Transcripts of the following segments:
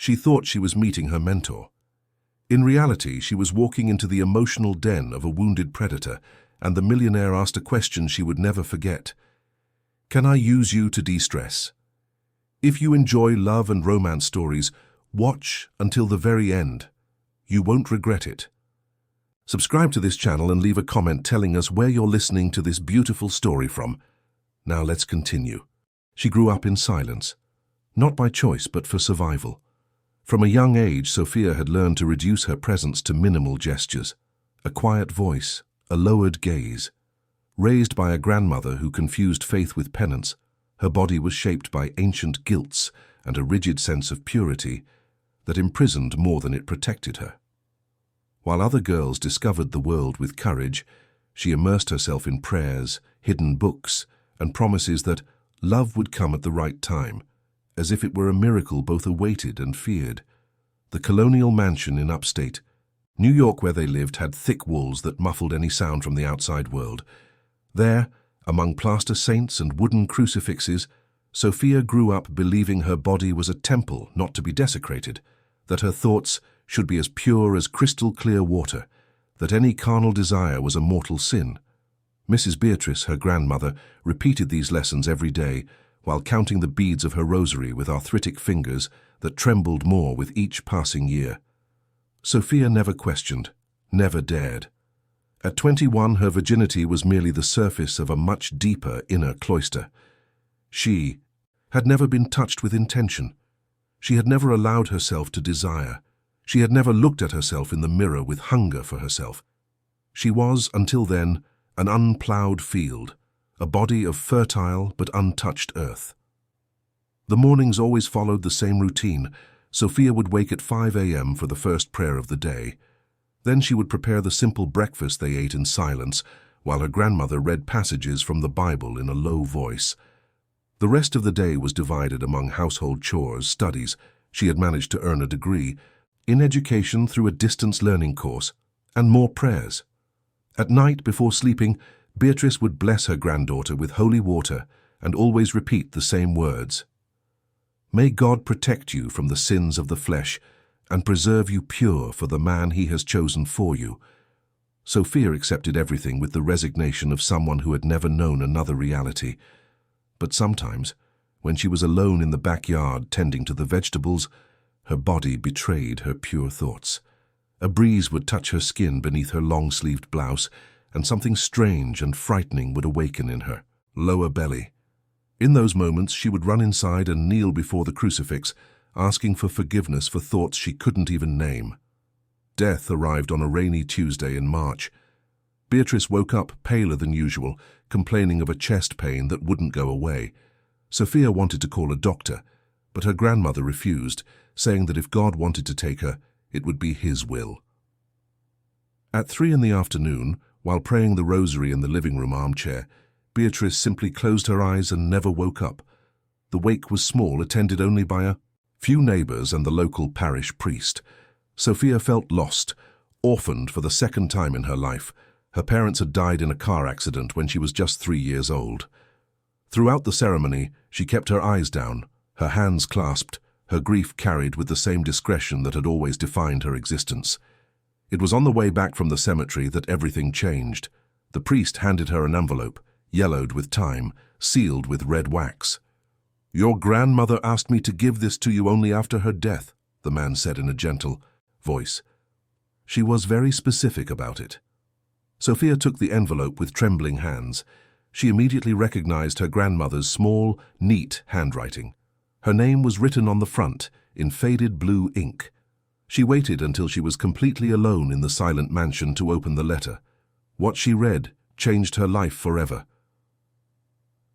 She thought she was meeting her mentor. In reality, she was walking into the emotional den of a wounded predator, and the millionaire asked a question she would never forget. Can I use you to de-stress? If you enjoy love and romance stories, watch until the very end. You won't regret it. Subscribe to this channel and leave a comment telling us where you're listening to this beautiful story from. Now let's continue. She grew up in silence, not by choice but for survival. From a young age, Sophia had learned to reduce her presence to minimal gestures, a quiet voice, a lowered gaze. Raised by a grandmother who confused faith with penance, her body was shaped by ancient guilts and a rigid sense of purity that imprisoned more than it protected her. While other girls discovered the world with courage, she immersed herself in prayers, hidden books, and promises that love would come at the right time, as if it were a miracle both awaited and feared. The colonial mansion in upstate New York where they lived had thick walls that muffled any sound from the outside world. There, among plaster saints and wooden crucifixes, Sophia grew up believing her body was a temple not to be desecrated, that her thoughts should be as pure as crystal-clear water, that any carnal desire was a mortal sin. Mrs. Beatrice, her grandmother, repeated these lessons every day while counting the beads of her rosary with arthritic fingers that trembled more with each passing year. Sophia never questioned, never dared. At 21, her virginity was merely the surface of a much deeper inner cloister. She had never been touched with intention. She had never allowed herself to desire. She had never looked at herself in the mirror with hunger for herself. She was, until then, an unplowed field, a body of fertile but untouched earth. The mornings always followed the same routine. Sophia would wake at 5 a.m. for the first prayer of the day. Then she would prepare the simple breakfast they ate in silence, while her grandmother read passages from the Bible in a low voice. The rest of the day was divided among household chores, studies. She had managed to earn a degree in education through a distance learning course, and more prayers. At night, before sleeping, Beatrice would bless her granddaughter with holy water and always repeat the same words. May God protect you from the sins of the flesh and preserve you pure for the man he has chosen for you. Sophia accepted everything with the resignation of someone who had never known another reality. But sometimes, when she was alone in the backyard tending to the vegetables, her body betrayed her pure thoughts. A breeze would touch her skin beneath her long-sleeved blouse, and something strange and frightening would awaken in her lower belly. In those moments, she would run inside and kneel before the crucifix, asking for forgiveness for thoughts she couldn't even name. Death arrived on a rainy Tuesday in March. Beatrice woke up paler than usual, complaining of a chest pain that wouldn't go away. Sophia wanted to call a doctor, but her grandmother refused, saying that if God wanted to take her, it would be His will. At 3 in the afternoon, while praying the rosary in the living room armchair, Beatrice simply closed her eyes and never woke up. The wake was small, attended only by a few neighbors and the local parish priest. Sophia felt lost, orphaned for the second time in her life. Her parents had died in a car accident when she was just 3 years old. Throughout the ceremony, she kept her eyes down, her hands clasped, her grief carried with the same discretion that had always defined her existence. It was on the way back from the cemetery that everything changed. The priest handed her an envelope, yellowed with time, sealed with red wax. Your grandmother asked me to give this to you only after her death, the man said in a gentle voice. She was very specific about it. Sophia took the envelope with trembling hands. She immediately recognized her grandmother's small, neat handwriting. Her name was written on the front, in faded blue ink. She waited until she was completely alone in the silent mansion to open the letter. What she read changed her life forever.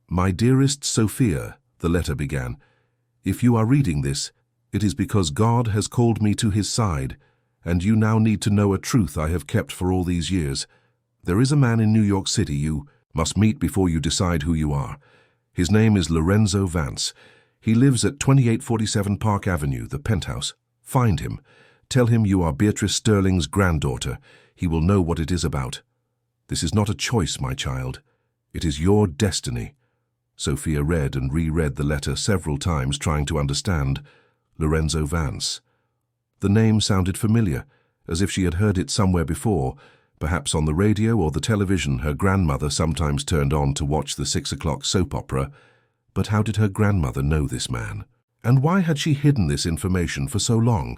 My dearest Sophia, the letter began, if you are reading this, it is because God has called me to His side, and you now need to know a truth I have kept for all these years. There is a man in New York City you must meet before you decide who you are. His name is Lorenzo Vance. He lives at 2847 Park Avenue, the penthouse. Find him. Tell him you are Beatrice Sterling's granddaughter. He will know what it is about. This is not a choice, my child. It is your destiny. Sophia read and reread the letter several times, trying to understand. Lorenzo Vance. The name sounded familiar, as if she had heard it somewhere before, perhaps on the radio or the television her grandmother sometimes turned on to watch the 6 o'clock soap opera. But how did her grandmother know this man? And why had she hidden this information for so long?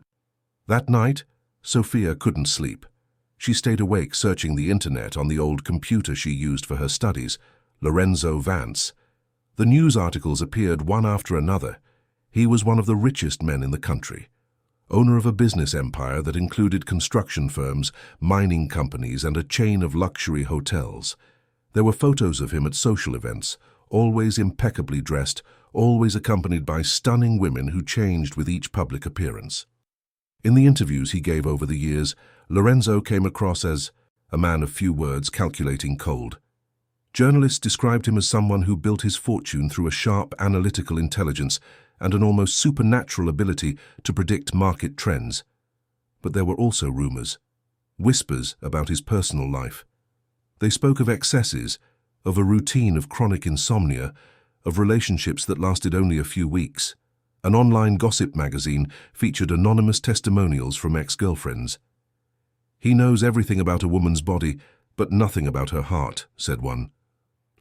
That night, Sophia couldn't sleep. She stayed awake searching the internet on the old computer she used for her studies, Lorenzo Vance. The news articles appeared one after another. He was one of the richest men in the country, owner of a business empire that included construction firms, mining companies, and a chain of luxury hotels. There were photos of him at social events, always impeccably dressed, always accompanied by stunning women who changed with each public appearance. In the interviews he gave over the years, Lorenzo came across as a man of few words, calculating, cold. Journalists described him as someone who built his fortune through a sharp analytical intelligence and an almost supernatural ability to predict market trends. But there were also rumors, whispers about his personal life. They spoke of excesses, of a routine of chronic insomnia, of relationships that lasted only a few weeks. An online gossip magazine featured anonymous testimonials from ex-girlfriends. "He knows everything about a woman's body, but nothing about her heart," said one.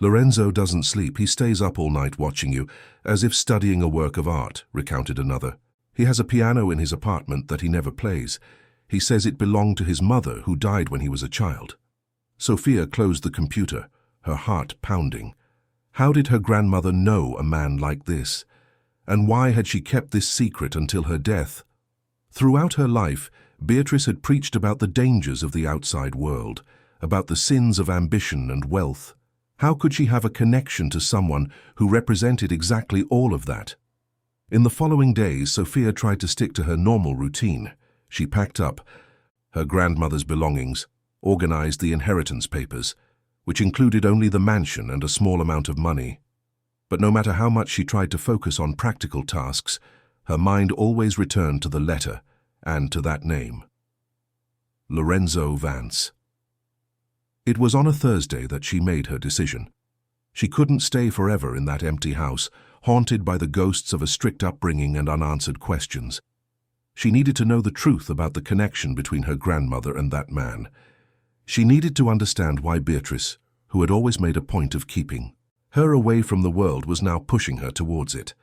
"Lorenzo doesn't sleep. He stays up all night watching you, as if studying a work of art," recounted another. "He has a piano in his apartment that he never plays. He says it belonged to his mother, who died when he was a child." Sophia closed the computer, her heart pounding. How did her grandmother know a man like this? And why had she kept this secret until her death? Throughout her life, Beatrice had preached about the dangers of the outside world, about the sins of ambition and wealth. How could she have a connection to someone who represented exactly all of that? In the following days, Sophia tried to stick to her normal routine. She packed up her grandmother's belongings, organized the inheritance papers, which included only the mansion and a small amount of money. But no matter how much she tried to focus on practical tasks, her mind always returned to the letter and to that name. Lorenzo Vance. It was on a Thursday that she made her decision. She couldn't stay forever in that empty house, haunted by the ghosts of a strict upbringing and unanswered questions. She needed to know the truth about the connection between her grandmother and that man. She needed to understand why Beatrice, who had always made a point of keeping her away from the world, was now pushing her towards it.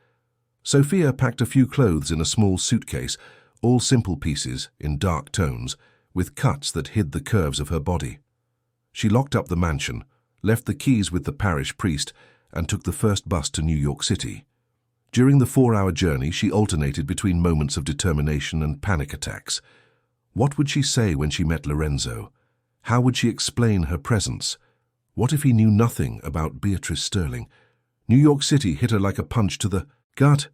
Sophia packed a few clothes in a small suitcase, all simple pieces in dark tones, with cuts that hid the curves of her body. She locked up the mansion, left the keys with the parish priest, and took the first bus to New York City. During the 4-hour journey, she alternated between moments of determination and panic attacks. What would she say when she met Lorenzo? How would she explain her presence? What if he knew nothing about Beatrice Sterling? New York City hit her like a punch to the gut.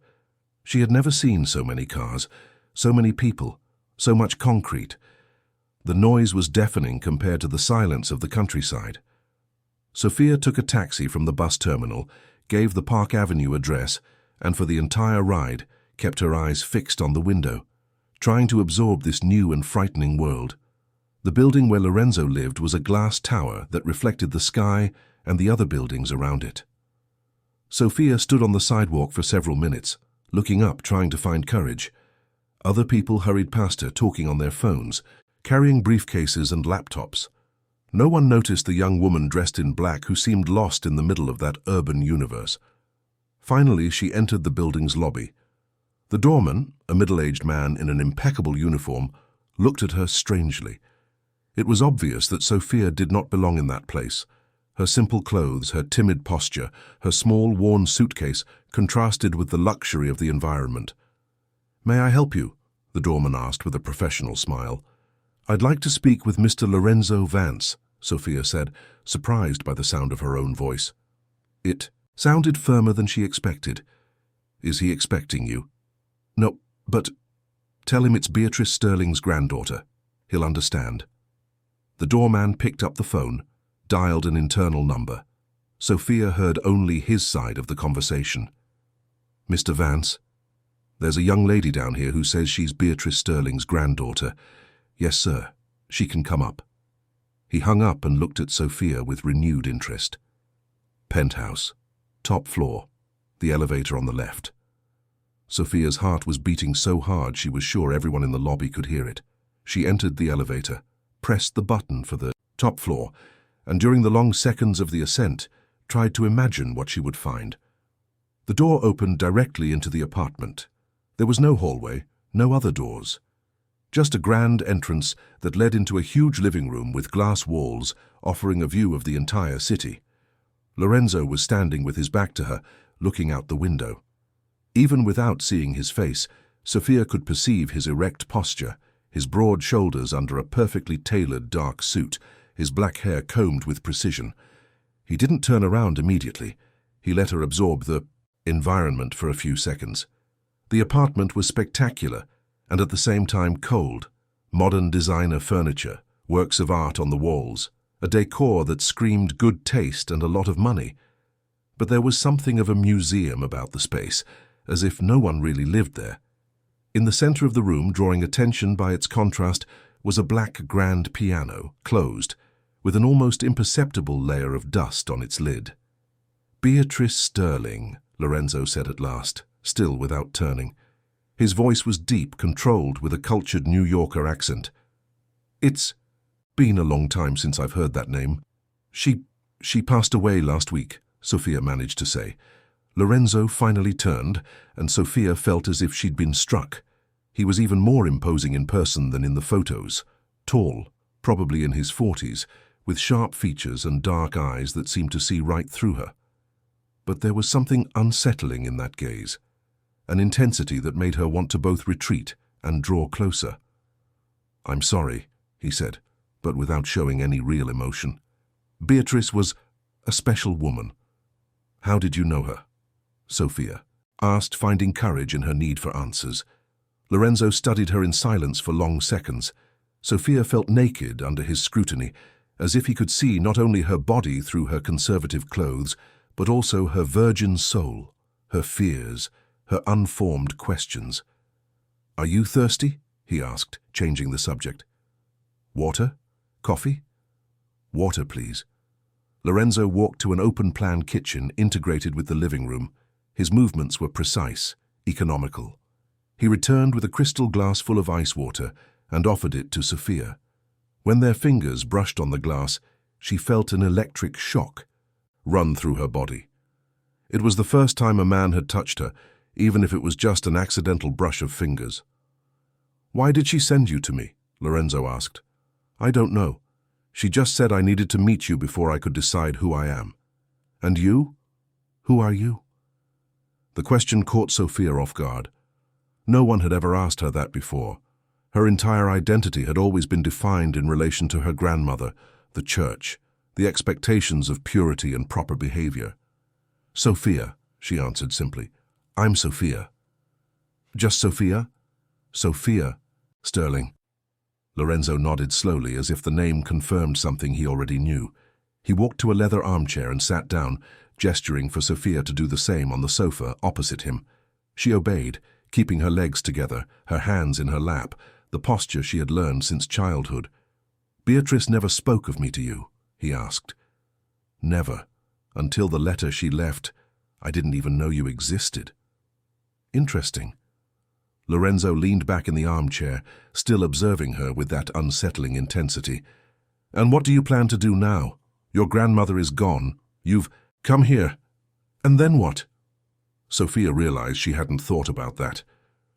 She had never seen so many cars, so many people, so much concrete. The noise was deafening compared to the silence of the countryside. Sophia took a taxi from the bus terminal, gave the Park Avenue address, and for the entire ride kept her eyes fixed on the window, trying to absorb this new and frightening world. The building where Lorenzo lived was a glass tower that reflected the sky and the other buildings around it. Sophia stood on the sidewalk for several minutes, looking up, trying to find courage. Other people hurried past her, talking on their phones, carrying briefcases and laptops. No one noticed the young woman dressed in black who seemed lost in the middle of that urban universe. Finally, she entered the building's lobby. The doorman, a middle-aged man in an impeccable uniform, looked at her strangely. It was obvious that Sophia did not belong in that place. Her simple clothes, her timid posture, her small, worn suitcase contrasted with the luxury of the environment. "May I help you?" the doorman asked with a professional smile. "I'd like to speak with Mr. Lorenzo Vance," Sophia said, surprised by the sound of her own voice. It sounded firmer than she expected. "Is he expecting you?" "No, but tell him it's Beatrice Sterling's granddaughter. He'll understand." The doorman picked up the phone, dialed an internal number. Sophia heard only his side of the conversation. "Mr. Vance, there's a young lady down here who says she's Beatrice Sterling's granddaughter. Yes, sir. She can come up." He hung up and looked at Sophia with renewed interest. "Penthouse. Top floor. The elevator on the left." Sophia's heart was beating so hard she was sure everyone in the lobby could hear it. She entered the elevator, pressed the button for the top floor, and during the long seconds of the ascent, tried to imagine what she would find. The door opened directly into the apartment. There was no hallway, no other doors. Just a grand entrance that led into a huge living room with glass walls offering a view of the entire city. Lorenzo was standing with his back to her, looking out the window. Even without seeing his face, Sophia could perceive his erect posture, his broad shoulders under a perfectly tailored dark suit, his black hair combed with precision. He didn't turn around immediately. He let her absorb the environment for a few seconds. The apartment was spectacular, and at the same time cold. Modern designer furniture, works of art on the walls, a decor that screamed good taste and a lot of money. But there was something of a museum about the space, as if no one really lived there. In the center of the room, drawing attention by its contrast, was a black grand piano, closed, with an almost imperceptible layer of dust on its lid. "Beatrice Sterling," Lorenzo said at last, still without turning. His voice was deep, controlled, with a cultured New Yorker accent. "It's been a long time since I've heard that name." She passed away last week," Sophia managed to say. Lorenzo finally turned, and Sophia felt as if she'd been struck. He was even more imposing in person than in the photos. Tall, probably in his 40s, with sharp features and dark eyes that seemed to see right through her. But there was something unsettling in that gaze, an intensity that made her want to both retreat and draw closer. "I'm sorry," he said, but without showing any real emotion. "Beatrice was a special woman." "How did you know her?" Sophia asked, finding courage in her need for answers. Lorenzo studied her in silence for long seconds. Sophia felt naked under his scrutiny, as if he could see not only her body through her conservative clothes, but also her virgin soul, her fears, her unformed questions. "Are you thirsty?" he asked, changing the subject. "Water? Coffee?" "Water, please." Lorenzo walked to an open-plan kitchen integrated with the living room. His movements were precise, economical. He returned with a crystal glass full of ice water and offered it to Sophia. When their fingers brushed on the glass, she felt an electric shock run through her body. It was the first time a man had touched her, even if it was just an accidental brush of fingers. "Why did she send you to me?" Lorenzo asked. "I don't know. She just said I needed to meet you before I could decide who I am." "And you? Who are you?" The question caught Sophia off guard. No one had ever asked her that before. Her entire identity had always been defined in relation to her grandmother, the church, the expectations of purity and proper behavior. "Sophia," she answered simply. "I'm Sophia." "Just Sophia?" "Sophia Sterling." Lorenzo nodded slowly, as if the name confirmed something he already knew. He walked to a leather armchair and sat down, gesturing for Sophia to do the same on the sofa opposite him. She obeyed, keeping her legs together, her hands in her lap, the posture she had learned since childhood. "Beatrice never spoke of me to you?" he asked. "Never. Until the letter she left, I didn't even know you existed." "Interesting." Lorenzo leaned back in the armchair, still observing her with that unsettling intensity. "And what do you plan to do now? Your grandmother is gone. You've come here. And then what?" Sophia realized she hadn't thought about that.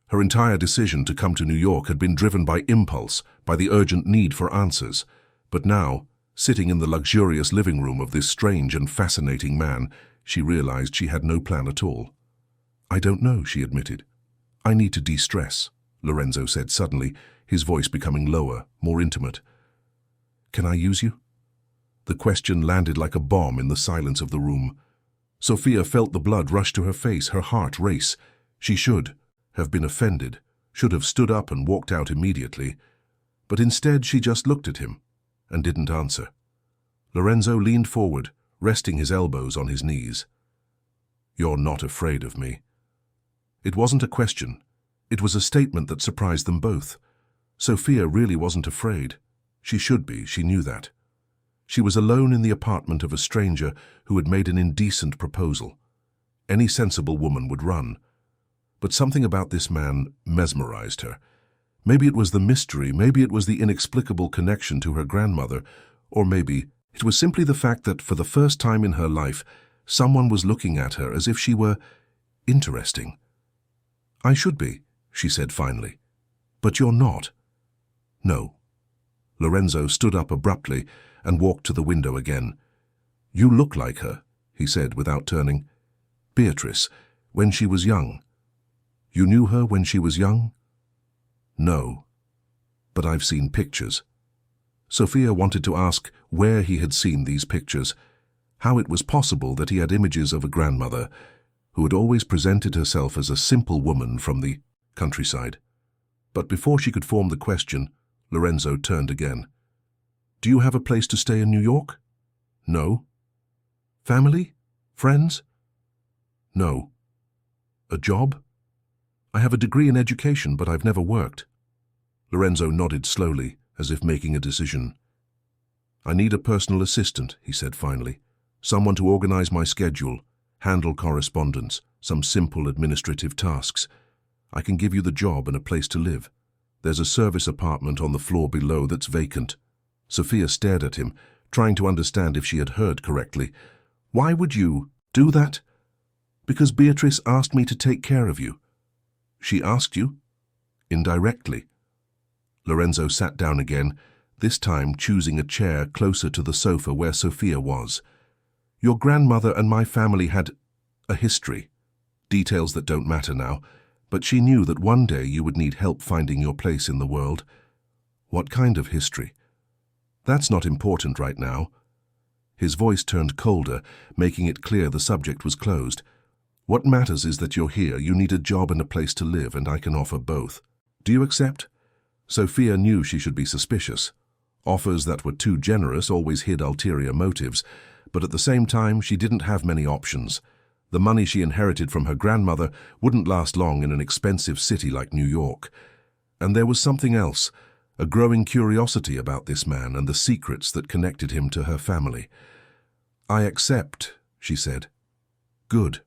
Her entire decision to come to New York had been driven by impulse, by the urgent need for answers. But now, sitting in the luxurious living room of this strange and fascinating man, she realized she had no plan at all. "I don't know," she admitted. "I need to de-stress," Lorenzo said suddenly, his voice becoming lower, more intimate. "Can I use you?" The question landed like a bomb in the silence of the room. Sophia felt the blood rush to her face, her heart race. She should have been offended, should have stood up and walked out immediately. But instead she just looked at him and didn't answer. Lorenzo leaned forward, resting his elbows on his knees. "You're not afraid of me." It wasn't a question. It was a statement that surprised them both. Sophia really wasn't afraid. She should be, she knew that. She was alone in the apartment of a stranger who had made an indecent proposal. Any sensible woman would run. But something about this man mesmerized her. Maybe it was the mystery, maybe it was the inexplicable connection to her grandmother, or maybe it was simply the fact that for the first time in her life, someone was looking at her as if she were interesting. "I should be," she said finally. "But you're not." "No." Lorenzo stood up abruptly and walked to the window again. "You look like her," he said without turning. "Beatrice, when she was young." "You knew her when she was young?" "No, but I've seen pictures." Sophia wanted to ask where he had seen these pictures, how it was possible that he had images of a grandmother who had always presented herself as a simple woman from the countryside. But before she could form the question, Lorenzo turned again. "Do you have a place to stay in New York?" "No." "Family? Friends?" "No." "A job?" "I have a degree in education, but I've never worked." Lorenzo nodded slowly, as if making a decision. "I need a personal assistant," he said finally. "Someone to organize my schedule, handle correspondence, some simple administrative tasks. I can give you the job and a place to live. There's a service apartment on the floor below that's vacant." Sophia stared at him, trying to understand if she had heard correctly. "Why would you do that?" "Because Beatrice asked me to take care of you." "She asked you?" "Indirectly." Lorenzo sat down again, this time choosing a chair closer to the sofa where Sophia was. "Your grandmother and my family had a history. Details that don't matter now, but she knew that one day you would need help finding your place in the world." "What kind of history?" "That's not important right now." His voice turned colder, making it clear the subject was closed. "What matters is that you're here, you need a job and a place to live, and I can offer both. Do you accept?" Sophia knew she should be suspicious. Offers that were too generous always hid ulterior motives, but at the same time she didn't have many options. The money she inherited from her grandmother wouldn't last long in an expensive city like New York. And there was something else, a growing curiosity about this man and the secrets that connected him to her family. "I accept," she said. "Good."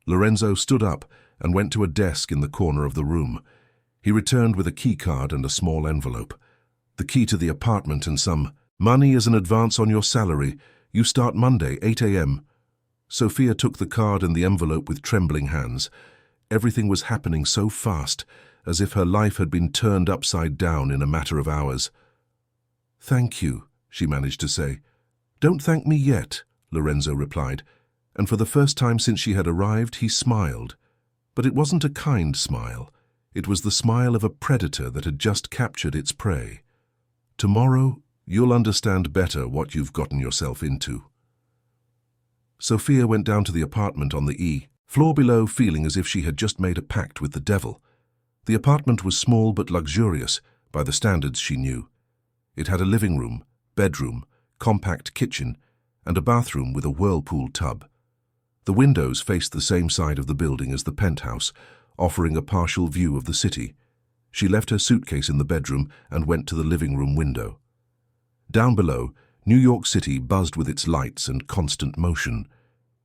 Lorenzo stood up and went to a desk in the corner of the room. He returned with a key card and a small envelope. "The key to the apartment and some money as an advance on your salary. You start Monday, 8 a.m. Sophia took the card and the envelope with trembling hands. Everything was happening so fast, as if her life had been turned upside down in a matter of hours. "Thank you," she managed to say. "Don't thank me yet," Lorenzo replied, and for the first time since she had arrived, he smiled. But it wasn't a kind smile. It was the smile of a predator that had just captured its prey. "Tomorrow, you'll understand better what you've gotten yourself into." Sophia went down to the apartment on the floor below, feeling as if she had just made a pact with the devil. The apartment was small but luxurious, by the standards she knew. It had a living room, bedroom, compact kitchen, and a bathroom with a whirlpool tub. The windows faced the same side of the building as the penthouse, offering a partial view of the city. She left her suitcase in the bedroom and went to the living room window. Down below, New York City buzzed with its lights and constant motion.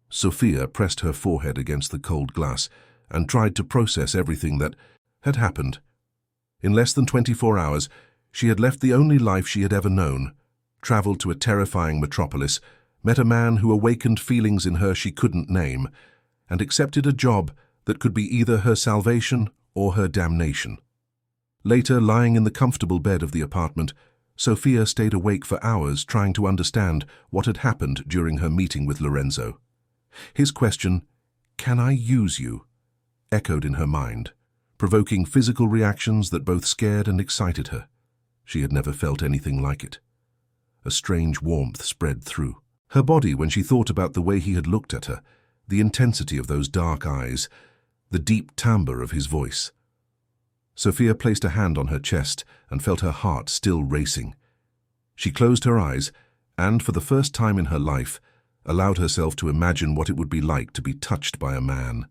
Sophia pressed her forehead against the cold glass and tried to process everything that had happened. In less than 24 hours, she had left the only life she had ever known, traveled to a terrifying metropolis, met a man who awakened feelings in her she couldn't name, and accepted a job that could be either her salvation or her damnation. Later, lying in the comfortable bed of the apartment, Sophia stayed awake for hours trying to understand what had happened during her meeting with Lorenzo. His question, "Can I use you?" echoed in her mind, provoking physical reactions that both scared and excited her. She had never felt anything like it. A strange warmth spread through her body when she thought about the way he had looked at her, the intensity of those dark eyes, the deep timbre of his voice. Sophia placed a hand on her chest and felt her heart still racing. She closed her eyes and, for the first time in her life, allowed herself to imagine what it would be like to be touched by a man,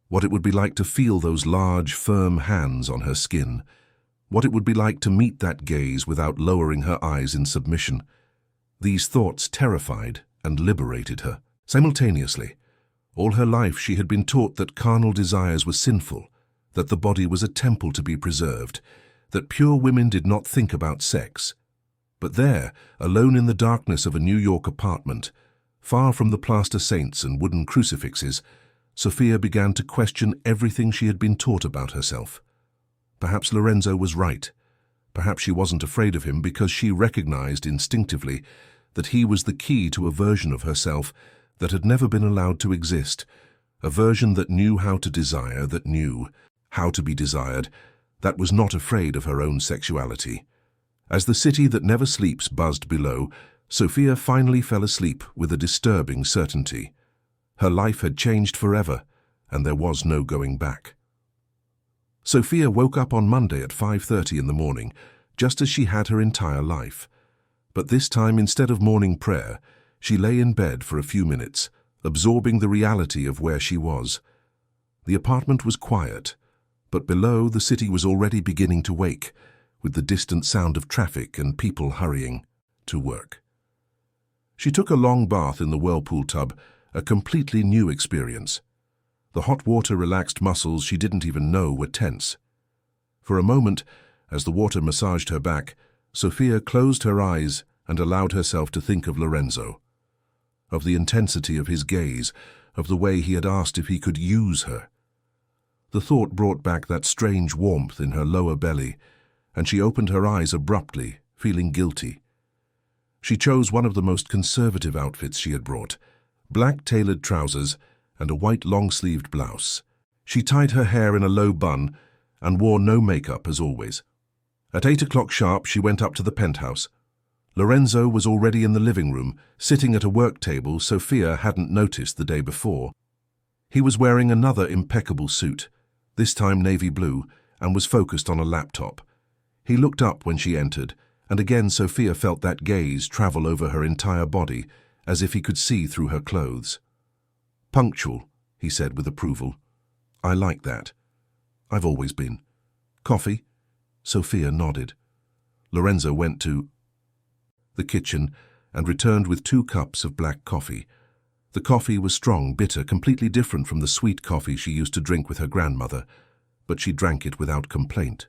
what it would be like to feel those large, firm hands on her skin, what it would be like to meet that gaze without lowering her eyes in submission. These thoughts terrified and liberated her simultaneously. All her life she had been taught that carnal desires were sinful, that the body was a temple to be preserved, that pure women did not think about sex. But there, alone in the darkness of a New York apartment, far from the plaster saints and wooden crucifixes, Sophia began to question everything she had been taught about herself. Perhaps Lorenzo was right. Perhaps she wasn't afraid of him because she recognized instinctively that he was the key to a version of herself that had never been allowed to exist, a version that knew how to desire, that knew how to be desired, that was not afraid of her own sexuality. As the city that never sleeps buzzed below, Sophia finally fell asleep with a disturbing certainty. Her life had changed forever, and there was no going back. Sophia woke up on Monday at 5:30 in the morning, just as she had her entire life. But this time, instead of morning prayer, she lay in bed for a few minutes, absorbing the reality of where she was. The apartment was quiet, but below the city was already beginning to wake, with the distant sound of traffic and people hurrying to work. She took a long bath in the whirlpool tub, a completely new experience. The hot water relaxed muscles she didn't even know were tense. For a moment, as the water massaged her back, Sophia closed her eyes and allowed herself to think of Lorenzo, of the intensity of his gaze, of the way he had asked if he could use her. The thought brought back that strange warmth in her lower belly, and she opened her eyes abruptly, feeling guilty. She chose one of the most conservative outfits she had brought, black tailored trousers and a white long-sleeved blouse. She tied her hair in a low bun and wore no makeup as always. At 8 o'clock sharp, she went up to the penthouse. Lorenzo was already in the living room, sitting at a work table Sophia hadn't noticed the day before. He was wearing another impeccable suit, this time navy blue, and was focused on a laptop. He looked up when she entered, and again Sophia felt that gaze travel over her entire body, as if he could see through her clothes. "Punctual," he said with approval. "I like that. I've always been. Coffee?" Sophia nodded. Lorenzo went to the kitchen and returned with 2 cups of black coffee. The coffee was strong, bitter, completely different from the sweet coffee she used to drink with her grandmother, but she drank it without complaint.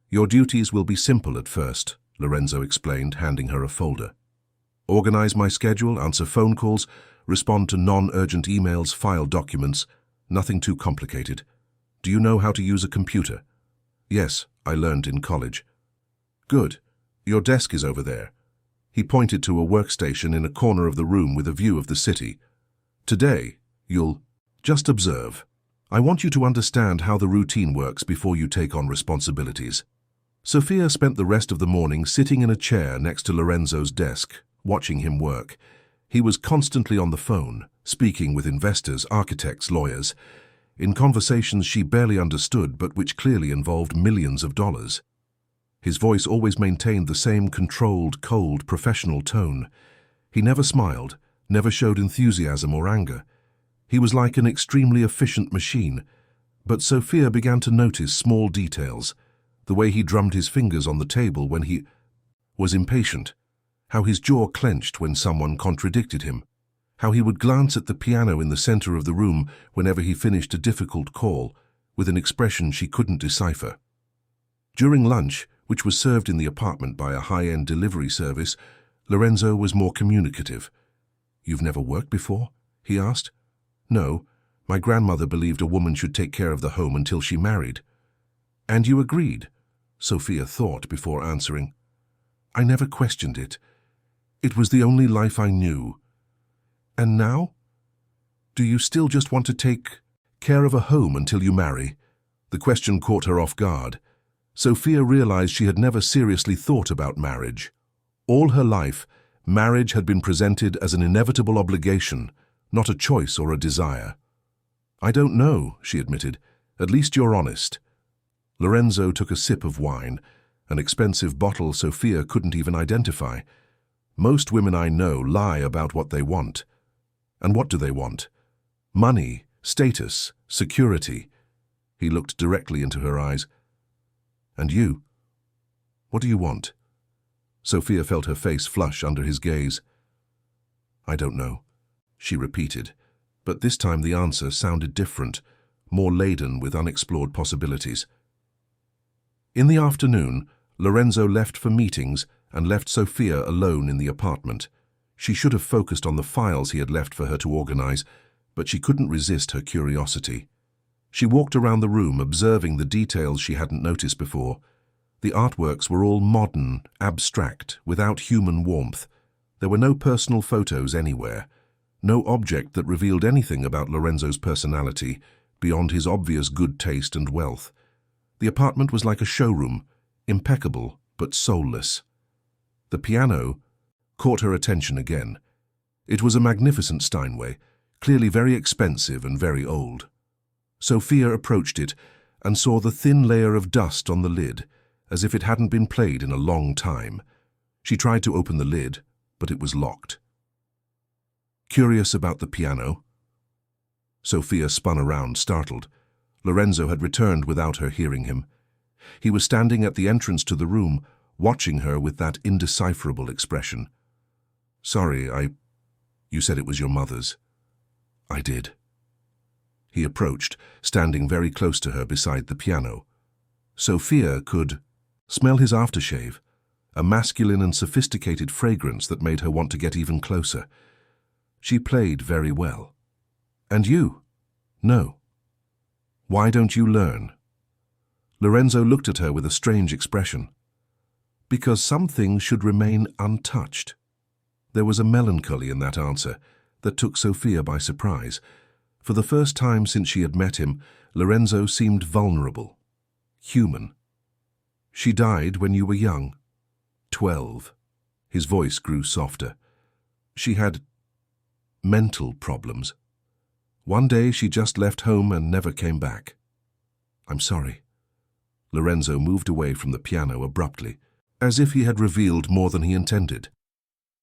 "Your duties will be simple at first," Lorenzo explained, handing her a folder. "Organize my schedule, answer phone calls, respond to non-urgent emails, file documents, nothing too complicated. Do you know how to use a computer?" "Yes, I learned in college." "Good. Your desk is over there." He pointed to a workstation in a corner of the room with a view of the city. "Today, you'll just observe. I want you to understand how the routine works before you take on responsibilities." Sophia spent the rest of the morning sitting in a chair next to Lorenzo's desk, watching him work. He was constantly on the phone, speaking with investors, architects, lawyers, in conversations she barely understood but which clearly involved millions of dollars. His voice always maintained the same controlled, cold, professional tone. He never smiled, never showed enthusiasm or anger. He was like an extremely efficient machine, but Sophia began to notice small details, the way he drummed his fingers on the table when he was impatient, how his jaw clenched when someone contradicted him, how he would glance at the piano in the center of the room whenever he finished a difficult call, with an expression she couldn't decipher. During lunch, which was served in the apartment by a high-end delivery service, Lorenzo was more communicative. "You've never worked before?" he asked. "No. My grandmother believed a woman should take care of the home until she married." "And you agreed?" Sophia thought before answering. "I never questioned it. It was the only life I knew." "And now? Do you still just want to take care of a home until you marry?" The question caught her off guard. Sophia realized she had never seriously thought about marriage. All her life, marriage had been presented as an inevitable obligation, not a choice or a desire. "I don't know," she admitted. "At least you're honest." Lorenzo took a sip of wine, an expensive bottle Sophia couldn't even identify. "Most women I know lie about what they want." "And what do they want?" "Money, status, security." He looked directly into her eyes. "And you? What do you want?" Sophia felt her face flush under his gaze. "I don't know," she repeated, But this time the answer sounded different, more laden with unexplored possibilities. In the afternoon, Lorenzo left for meetings and left Sophia alone in the apartment. She should have focused on the files he had left for her to organize, but she couldn't resist her curiosity. She walked around the room, observing the details she hadn't noticed before. The artworks were all modern, abstract, without human warmth. There were no personal photos anywhere, no object that revealed anything about Lorenzo's personality, beyond his obvious good taste and wealth. The apartment was like a showroom, impeccable but soulless. The piano caught her attention again. It was a magnificent Steinway, clearly very expensive and very old. Sophia approached it and saw the thin layer of dust on the lid, as if it hadn't been played in a long time. She tried to open the lid, but it was locked. Curious about the piano? Sophia spun around, startled. Lorenzo had returned without her hearing him. He was standing at the entrance to the room, watching her with that indecipherable expression. "Sorry, You said it was your mother's." "I did." He approached, standing very close to her beside the piano. Sophia could smell his aftershave, a masculine and sophisticated fragrance that made her want to get even closer. She played very well. "And you?" "No." "Why don't you learn?" Lorenzo looked at her with a strange expression. "Because some things should remain untouched." There was a melancholy in that answer that took Sophia by surprise. For the first time since she had met him, Lorenzo seemed vulnerable, human. "She died when you were young." 12. His voice grew softer. "She had mental problems. One day she just left home and never came back." "I'm sorry." Lorenzo moved away from the piano abruptly, as if he had revealed more than he intended.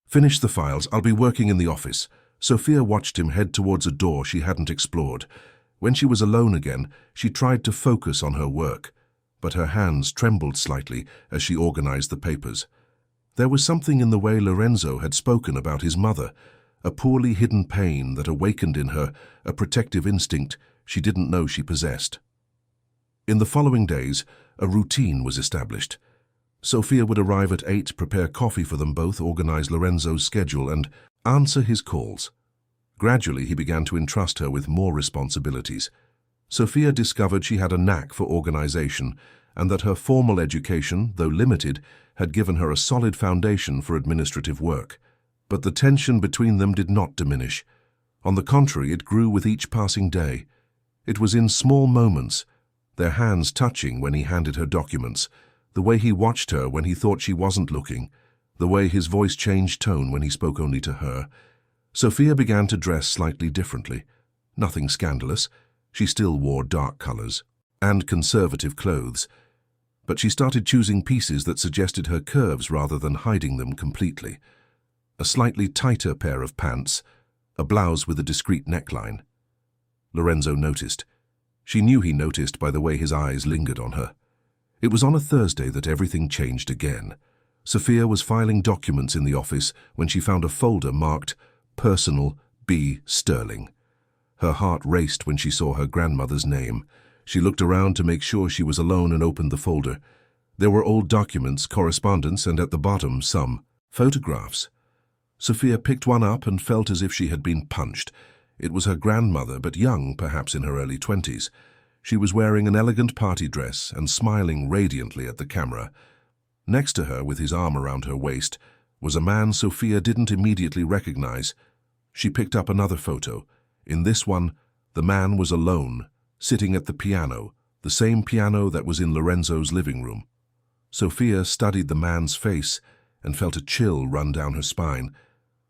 "Finish the files. I'll be working in the office." Sophia watched him head towards a door she hadn't explored. When she was alone again, she tried to focus on her work, but her hands trembled slightly as she organized the papers. There was something in the way Lorenzo had spoken about his mother, a poorly hidden pain that awakened in her a protective instinct she didn't know she possessed. In the following days, a routine was established. Sophia would arrive at 8, prepare coffee for them both, organize Lorenzo's schedule, and answer his calls. Gradually, he began to entrust her with more responsibilities. Sophia discovered she had a knack for organization, and that her formal education, though limited, had given her a solid foundation for administrative work. But the tension between them did not diminish. On the contrary, it grew with each passing day. It was in small moments, their hands touching when he handed her documents, the way he watched her when he thought she wasn't looking, the way his voice changed tone when he spoke only to her. Sophia began to dress slightly differently. Nothing scandalous. She still wore dark colors and conservative clothes. But she started choosing pieces that suggested her curves rather than hiding them completely. A slightly tighter pair of pants, a blouse with a discreet neckline. Lorenzo noticed. She knew he noticed by the way his eyes lingered on her. It was on a Thursday that everything changed again. Sophia was filing documents in the office when she found a folder marked Personal B. Sterling. Her heart raced when she saw her grandmother's name. She looked around to make sure she was alone and opened the folder. There were old documents, correspondence, and at the bottom some photographs. Sophia picked one up and felt as if she had been punched. It was her grandmother, but young, perhaps in her early 20s. She was wearing an elegant party dress and smiling radiantly at the camera. Next to her, with his arm around her waist, was a man Sophia didn't immediately recognize. She picked up another photo. In this one, the man was alone, sitting at the piano, the same piano that was in Lorenzo's living room. Sophia studied the man's face and felt a chill run down her spine.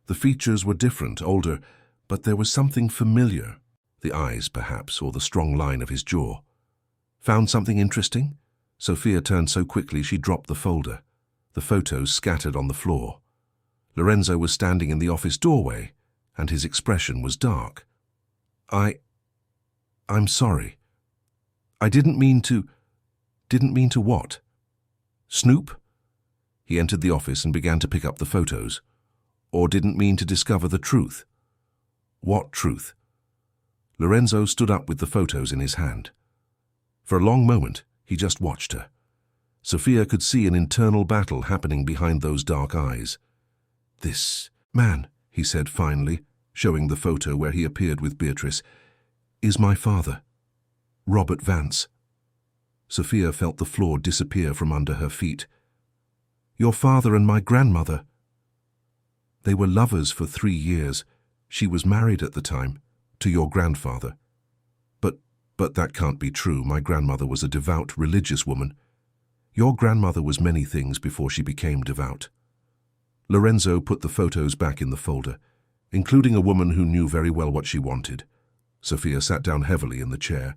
The features were different, older, but there was something familiar. The eyes, perhaps, or the strong line of his jaw. "Found something interesting?" Sophia turned so quickly she dropped the folder. The photos scattered on the floor. Lorenzo was standing in the office doorway, and his expression was dark. I'm sorry. I didn't mean to what? Snoop?" He entered the office and began to pick up the photos. "Or didn't mean to discover the truth?" "What truth?" Lorenzo stood up with the photos in his hand. For a long moment, he just watched her. Sophia could see an internal battle happening behind those dark eyes. "This man," he said finally, showing the photo where he appeared with Beatrice, "is my father, Robert Vance." Sophia felt the floor disappear from under her feet. "Your father and my grandmother." "They were lovers for 3 years. She was married at the time, to your grandfather." But that can't be true. My grandmother was a devout religious woman." "Your grandmother was many things before she became devout." Lorenzo put the photos back in the folder, including a woman who knew very well what she wanted. Sophia sat down heavily in the chair.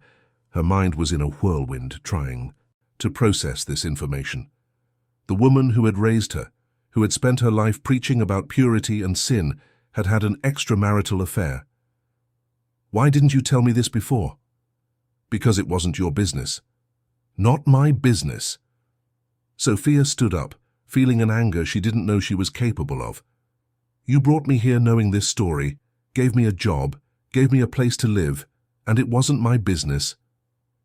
Her mind was in a whirlwind, trying to process this information. The woman who had raised her, who had spent her life preaching about purity and sin, had had an extramarital affair. "Why didn't you tell me this before?" "Because it wasn't your business." "Not my business." Sophia stood up, feeling an anger she didn't know she was capable of. "You brought me here knowing this story, gave me a job, gave me a place to live, and it wasn't my business.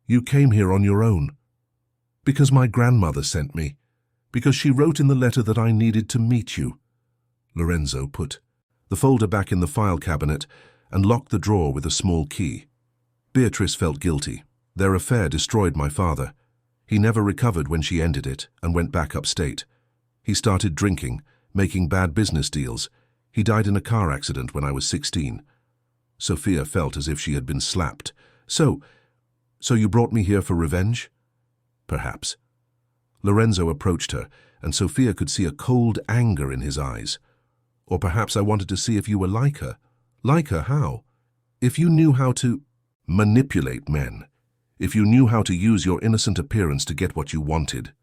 You came here on your own. Because my grandmother sent me. Because she wrote in the letter that I needed to meet you." Lorenzo put the folder back in the file cabinet and locked the drawer with a small key. Beatrice felt guilty. Their affair destroyed my father. He never recovered when she ended it and went back upstate. He started drinking, making bad business deals. He died in a car accident when I was 16. Sophia felt as if she had been slapped. So you brought me here for revenge?" "Perhaps." Lorenzo approached her, and Sophia could see a cold anger in his eyes. "Or perhaps I wanted to see if you were like her." "Like her how?" "If you knew how to manipulate men. If you knew how to use your innocent appearance to get what you wanted."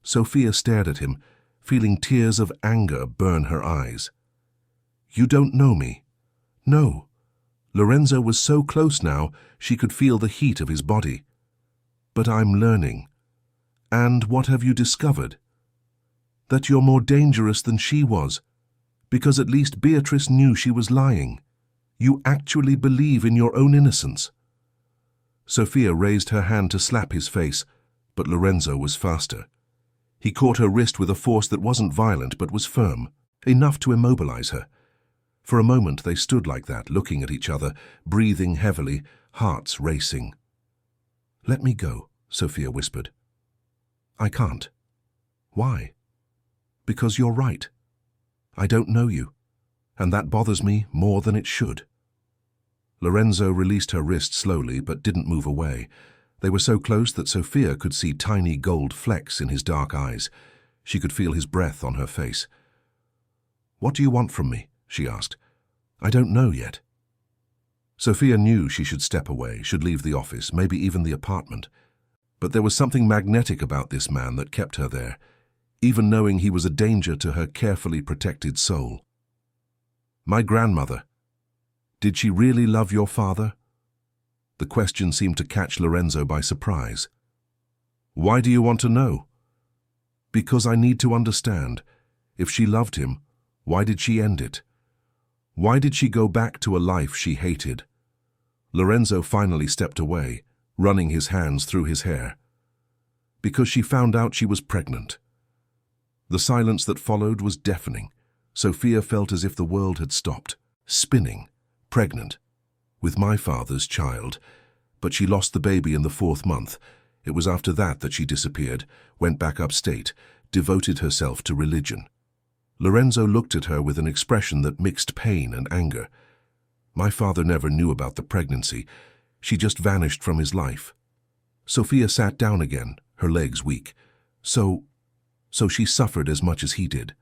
Sophia stared at him, feeling tears of anger burn her eyes. "You don't know me." "No." Lorenzo was so close now, she could feel the heat of his body. "But I'm learning." "And what have you discovered?" "That you're more dangerous than she was. Because at least Beatrice knew she was lying. You actually believe in your own innocence." Sophia raised her hand to slap his face, but Lorenzo was faster. He caught her wrist with a force that wasn't violent but was firm, enough to immobilize her. For a moment they stood like that, looking at each other, breathing heavily, hearts racing. "Let me go," Sophia whispered. "I can't." "Why?" "Because you're right. I don't know you, and that bothers me more than it should." Lorenzo released her wrist slowly but didn't move away. They were so close that Sophia could see tiny gold flecks in his dark eyes. She could feel his breath on her face. "What do you want from me?" she asked. "I don't know yet." Sophia knew she should step away, should leave the office, maybe even the apartment. But there was something magnetic about this man that kept her there, even knowing he was a danger to her carefully protected soul. "My grandmother. Did she really love your father?" The question seemed to catch Lorenzo by surprise. "Why do you want to know?" "Because I need to understand. If she loved him, why did she end it? Why did she go back to a life she hated?" Lorenzo finally stepped away, running his hands through his hair. "Because she found out she was pregnant." The silence that followed was deafening. Sophia felt as if the world had stopped, spinning, pregnant, with my father's child. But she lost the baby in the 4th month. It was after that she disappeared, went back upstate, devoted herself to religion. Lorenzo looked at her with an expression that mixed pain and anger. My father never knew about the pregnancy. She just vanished from his life. Sophia sat down again, her legs weak. So she suffered as much as he did.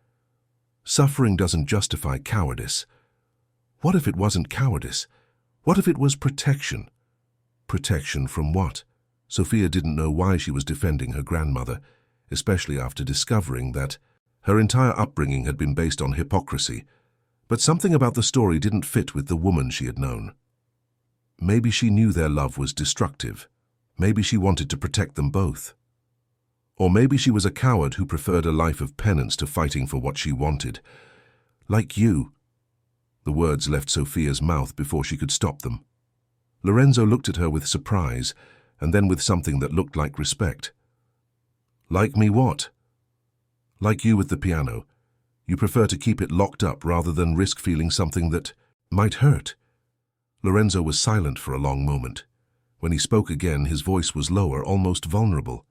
Suffering doesn't justify cowardice. What if it wasn't cowardice? What if it was protection? Protection from what? Sophia didn't know why she was defending her grandmother, especially after discovering that her entire upbringing had been based on hypocrisy. But something about the story didn't fit with the woman she had known. Maybe she knew their love was destructive. Maybe she wanted to protect them both. Or maybe she was a coward who preferred a life of penance to fighting for what she wanted. Like you. The words left Sophia's mouth before she could stop them. Lorenzo looked at her with surprise, and then with something that looked like respect. Like me what? Like you with the piano. You prefer to keep it locked up rather than risk feeling something that might hurt. Lorenzo was silent for a long moment. When he spoke again, his voice was lower, almost vulnerable.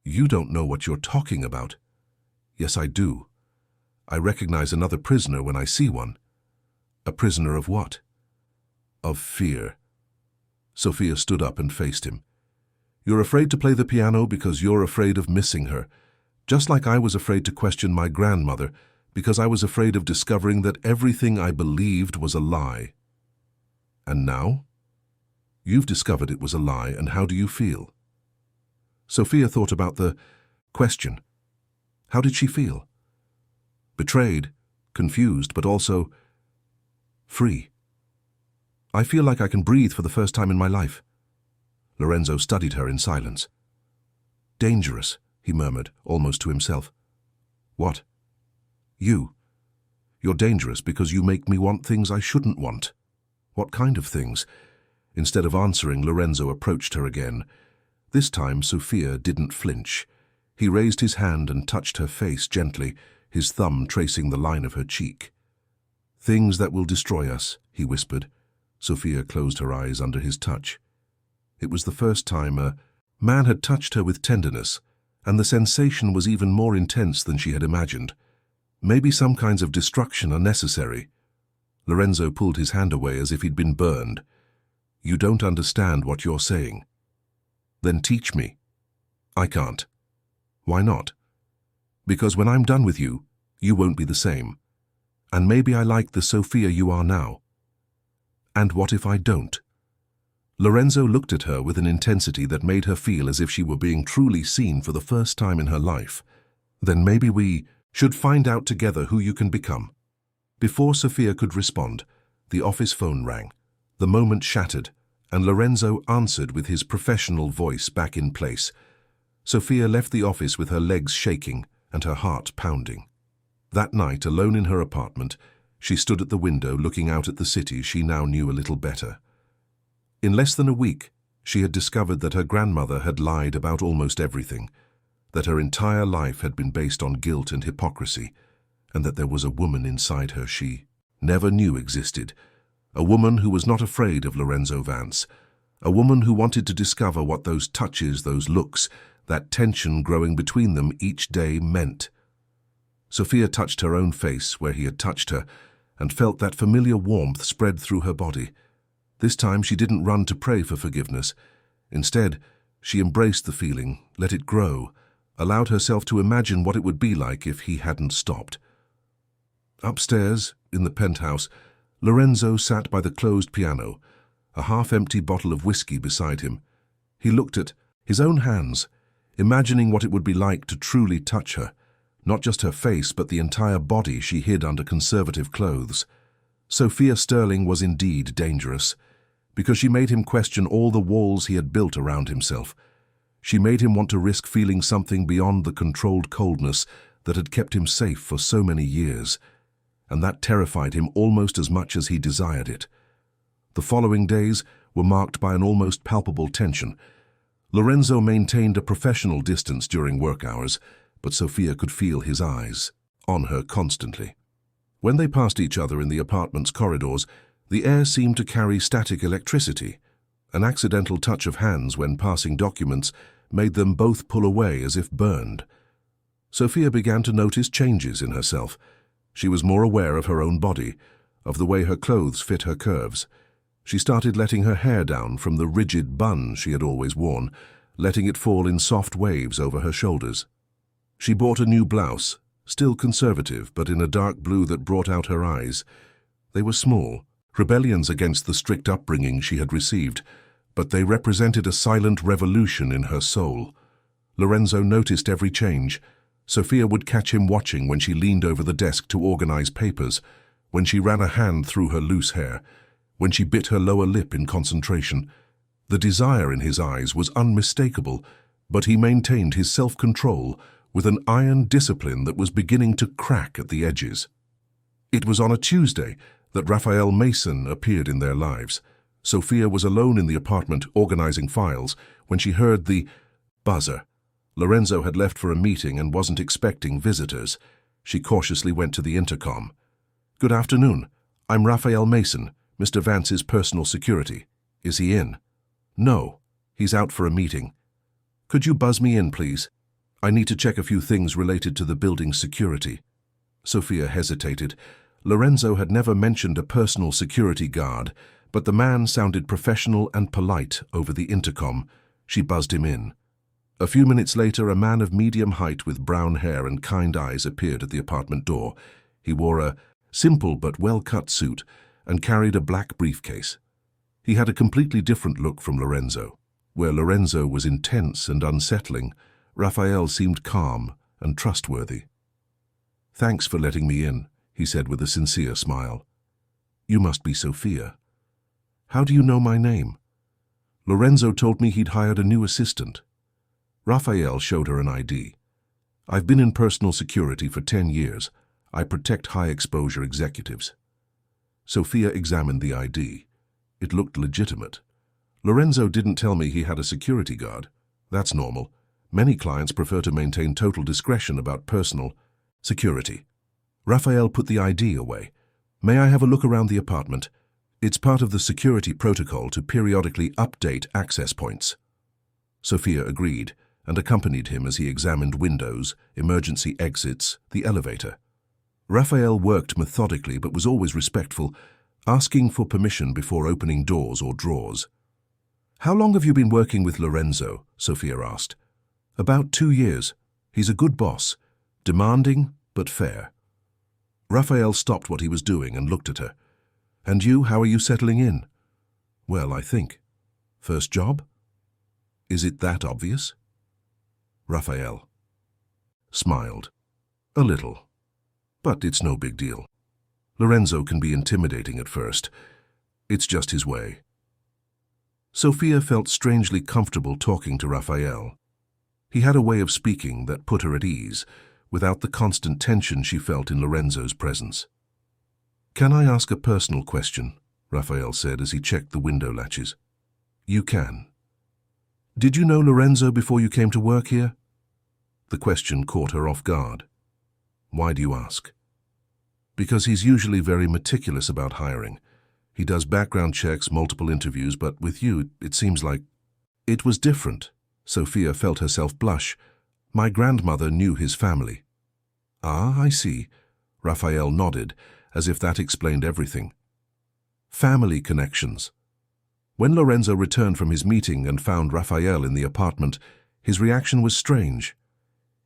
You don't know what you're talking about. Yes, I do. I recognize another prisoner when I see one. A prisoner of what? Of fear. Sophia stood up and faced him. You're afraid to play the piano because you're afraid of missing her, just like I was afraid to question my grandmother because I was afraid of discovering that everything I believed was a lie. And now? You've discovered it was a lie, and how do you feel? Sophia thought about the question. How did she feel? Betrayed, confused, but also free. I feel like I can breathe for the first time in my life. Lorenzo studied her in silence. Dangerous, he murmured, almost to himself. What? You. You're dangerous because you make me want things I shouldn't want. What kind of things? Instead of answering, Lorenzo approached her again. This time, Sophia didn't flinch. He raised his hand and touched her face gently, his thumb tracing the line of her cheek. Things that will destroy us, he whispered. Sophia closed her eyes under his touch. It was the first time a man had touched her with tenderness, and the sensation was even more intense than she had imagined. Maybe some kinds of destruction are necessary. Lorenzo pulled his hand away as if he'd been burned. You don't understand what you're saying. Then teach me. I can't. Why not? Because when I'm done with you, you won't be the same. And maybe I like the Sophia you are now. And what if I don't? Lorenzo looked at her with an intensity that made her feel as if she were being truly seen for the first time in her life. Then maybe we should find out together who you can become. Before Sophia could respond, the office phone rang. The moment shattered, and Lorenzo answered with his professional voice back in place. Sophia left the office with her legs shaking and her heart pounding. That night, alone in her apartment, she stood at the window looking out at the city she now knew a little better. In less than a week, she had discovered that her grandmother had lied about almost everything, that her entire life had been based on guilt and hypocrisy, and that there was a woman inside her she never knew existed, a woman who was not afraid of Lorenzo Vance, a woman who wanted to discover what those touches, those looks, that tension growing between them each day meant. Sophia touched her own face where he had touched her, and felt that familiar warmth spread through her body. This time she didn't run to pray for forgiveness. Instead, she embraced the feeling, let it grow, allowed herself to imagine what it would be like if he hadn't stopped. Upstairs, in the penthouse, Lorenzo sat by the closed piano, a half-empty bottle of whiskey beside him. He looked at his own hands, imagining what it would be like to truly touch her, not just her face but the entire body she hid under conservative clothes. Sophia Sterling was indeed dangerous, because she made him question all the walls he had built around himself. She made him want to risk feeling something beyond the controlled coldness that had kept him safe for so many years, and that terrified him almost as much as he desired it. The following days were marked by an almost palpable tension. Lorenzo maintained a professional distance during work hours, but Sophia could feel his eyes on her constantly. When they passed each other in the apartment's corridors, the air seemed to carry static electricity. An accidental touch of hands when passing documents made them both pull away as if burned. Sophia began to notice changes in herself. She was more aware of her own body, of the way her clothes fit her curves. She started letting her hair down from the rigid bun she had always worn, letting it fall in soft waves over her shoulders. She bought a new blouse, still conservative, but in a dark blue that brought out her eyes. They were small, rebellions against the strict upbringing she had received, but they represented a silent revolution in her soul. Lorenzo noticed every change. Sophia would catch him watching when she leaned over the desk to organize papers, when she ran a hand through her loose hair, when she bit her lower lip in concentration. The desire in his eyes was unmistakable, but he maintained his self-control with an iron discipline that was beginning to crack at the edges. It was on a Tuesday that Raphael Mason appeared in their lives. Sophia was alone in the apartment organizing files when she heard the buzzer. Lorenzo had left for a meeting and wasn't expecting visitors. She cautiously went to the intercom. "Good afternoon. I'm Raphael Mason, Mr. Vance's personal security. Is he in?" "No. He's out for a meeting." "Could you buzz me in, please? I need to check a few things related to the building's security." Sophia hesitated. Lorenzo had never mentioned a personal security guard, but the man sounded professional and polite over the intercom. She buzzed him in. A few minutes later, a man of medium height with brown hair and kind eyes appeared at the apartment door. He wore a simple but well-cut suit and carried a black briefcase. He had a completely different look from Lorenzo. Where Lorenzo was intense and unsettling, Raphael seemed calm and trustworthy. "Thanks for letting me in," he said with a sincere smile. "You must be Sophia. How do you know my name?" "Lorenzo told me he'd hired a new assistant." Raphael showed her an ID. "I've been in personal security for 10 years. I protect high-exposure executives." Sophia examined the ID. It looked legitimate. "Lorenzo didn't tell me he had a security guard. That's normal. Many clients prefer to maintain total discretion about personal security." Raphael put the ID away. "May I have a look around the apartment? It's part of the security protocol to periodically update access points." Sophia agreed and accompanied him as he examined windows, emergency exits, the elevator. Raphael worked methodically but was always respectful, asking for permission before opening doors or drawers. "How long have you been working with Lorenzo?" Sophia asked. "About 2 years. He's a good boss, demanding but fair." Raphael stopped what he was doing and looked at her. "And you, how are you settling in?" "Well, I think. First job? Is it that obvious?" Raphael smiled. "A little. But it's no big deal. Lorenzo can be intimidating at first. It's just his way." Sophia felt strangely comfortable talking to Raphael. He had a way of speaking that put her at ease, without the constant tension she felt in Lorenzo's presence. "Can I ask a personal question?" Raphael said as he checked the window latches. "You can." "Did you know Lorenzo before you came to work here?" The question caught her off guard. "Why do you ask?" "Because he's usually very meticulous about hiring. He does background checks, multiple interviews, but with you, it seems like..." "It was different." Sophia felt herself blush. "My grandmother knew his family." "Ah, I see." Raphael nodded, as if that explained everything. Family connections. When Lorenzo returned from his meeting and found Raphael in the apartment, his reaction was strange.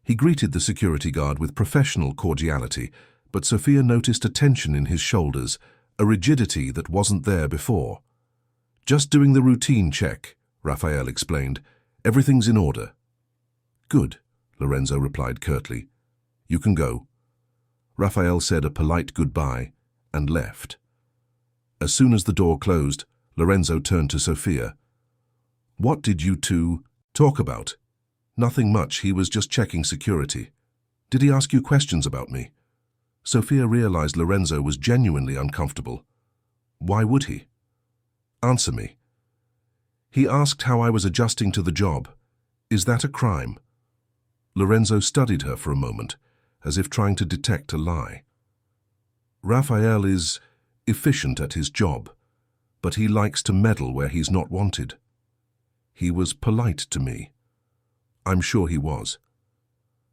He greeted the security guard with professional cordiality, but Sophia noticed a tension in his shoulders, a rigidity that wasn't there before. "Just doing the routine check," Raphael explained. "Everything's in order." "Good," Lorenzo replied curtly. "You can go." Raphael said a polite goodbye and left. As soon as the door closed, Lorenzo turned to Sophia. "What did you two talk about?" "Nothing much. He was just checking security." "Did he ask you questions about me?" Sophia realized Lorenzo was genuinely uncomfortable. "Why would he?" "Answer me." "He asked how I was adjusting to the job. Is that a crime?" Lorenzo studied her for a moment, as if trying to detect a lie. "Raphael is efficient at his job, but he likes to meddle where he's not wanted. He was polite to me." "I'm sure he was."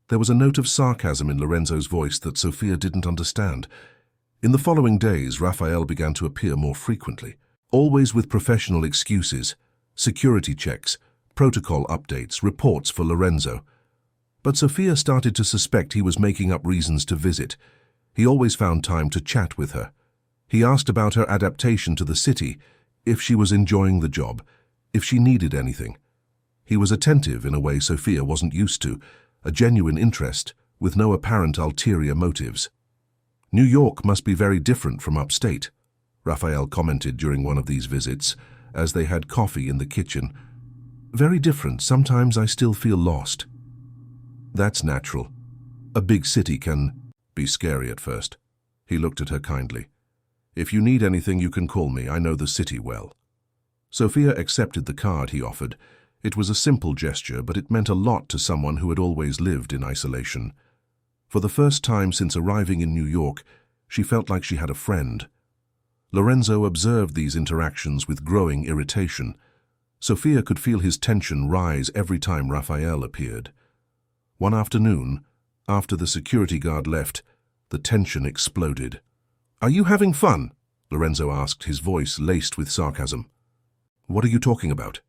There was a note of sarcasm in Lorenzo's voice that Sophia didn't understand. In the following days, Raphael began to appear more frequently, always with professional excuses, security checks, protocol updates, reports for Lorenzo. But Sophia started to suspect he was making up reasons to visit. He always found time to chat with her. He asked about her adaptation to the city, if she was enjoying the job, if she needed anything. He was attentive in a way Sophia wasn't used to, a genuine interest, with no apparent ulterior motives. "New York must be very different from upstate," Raphael commented during one of these visits, as they had coffee in the kitchen. "Very different. Sometimes I still feel lost." "That's natural. A big city can be scary at first." He looked at her kindly. "If you need anything, you can call me. I know the city well." Sophia accepted the card he offered. It was a simple gesture, but it meant a lot to someone who had always lived in isolation. For the first time since arriving in New York, she felt like she had a friend. Lorenzo observed these interactions with growing irritation. Sophia could feel his tension rise every time Raphael appeared. One afternoon, after the security guard left, the tension exploded. "Are you having fun?" Lorenzo asked, his voice laced with sarcasm. "What are you talking about?"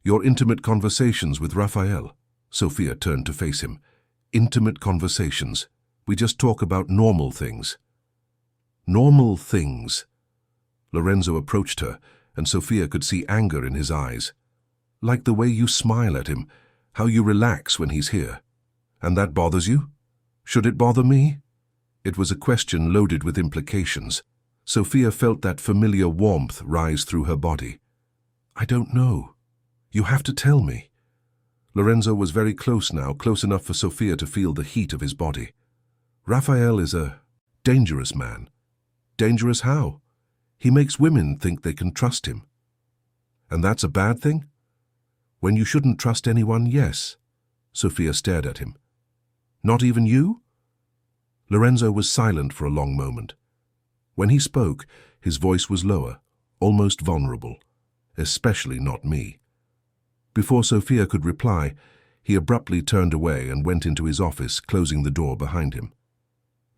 "Your intimate conversations with Raphael." Sophia turned to face him. "Intimate conversations. We just talk about normal things." "Normal things." Lorenzo approached her, and Sophia could see anger in his eyes. "Like the way you smile at him, how you relax when he's here. And that bothers you? Should it bother me?" It was a question loaded with implications. Sophia felt that familiar warmth rise through her body. "I don't know. You have to tell me." Lorenzo was very close now, close enough for Sophia to feel the heat of his body. "Raphael is a dangerous man." "Dangerous how?" "He makes women think they can trust him." "And that's a bad thing?" "When you shouldn't trust anyone, yes." Sophia stared at him. "Not even you?" Lorenzo was silent for a long moment. When he spoke, his voice was lower, almost vulnerable. "Especially not me." Before Sophia could reply, he abruptly turned away and went into his office, closing the door behind him.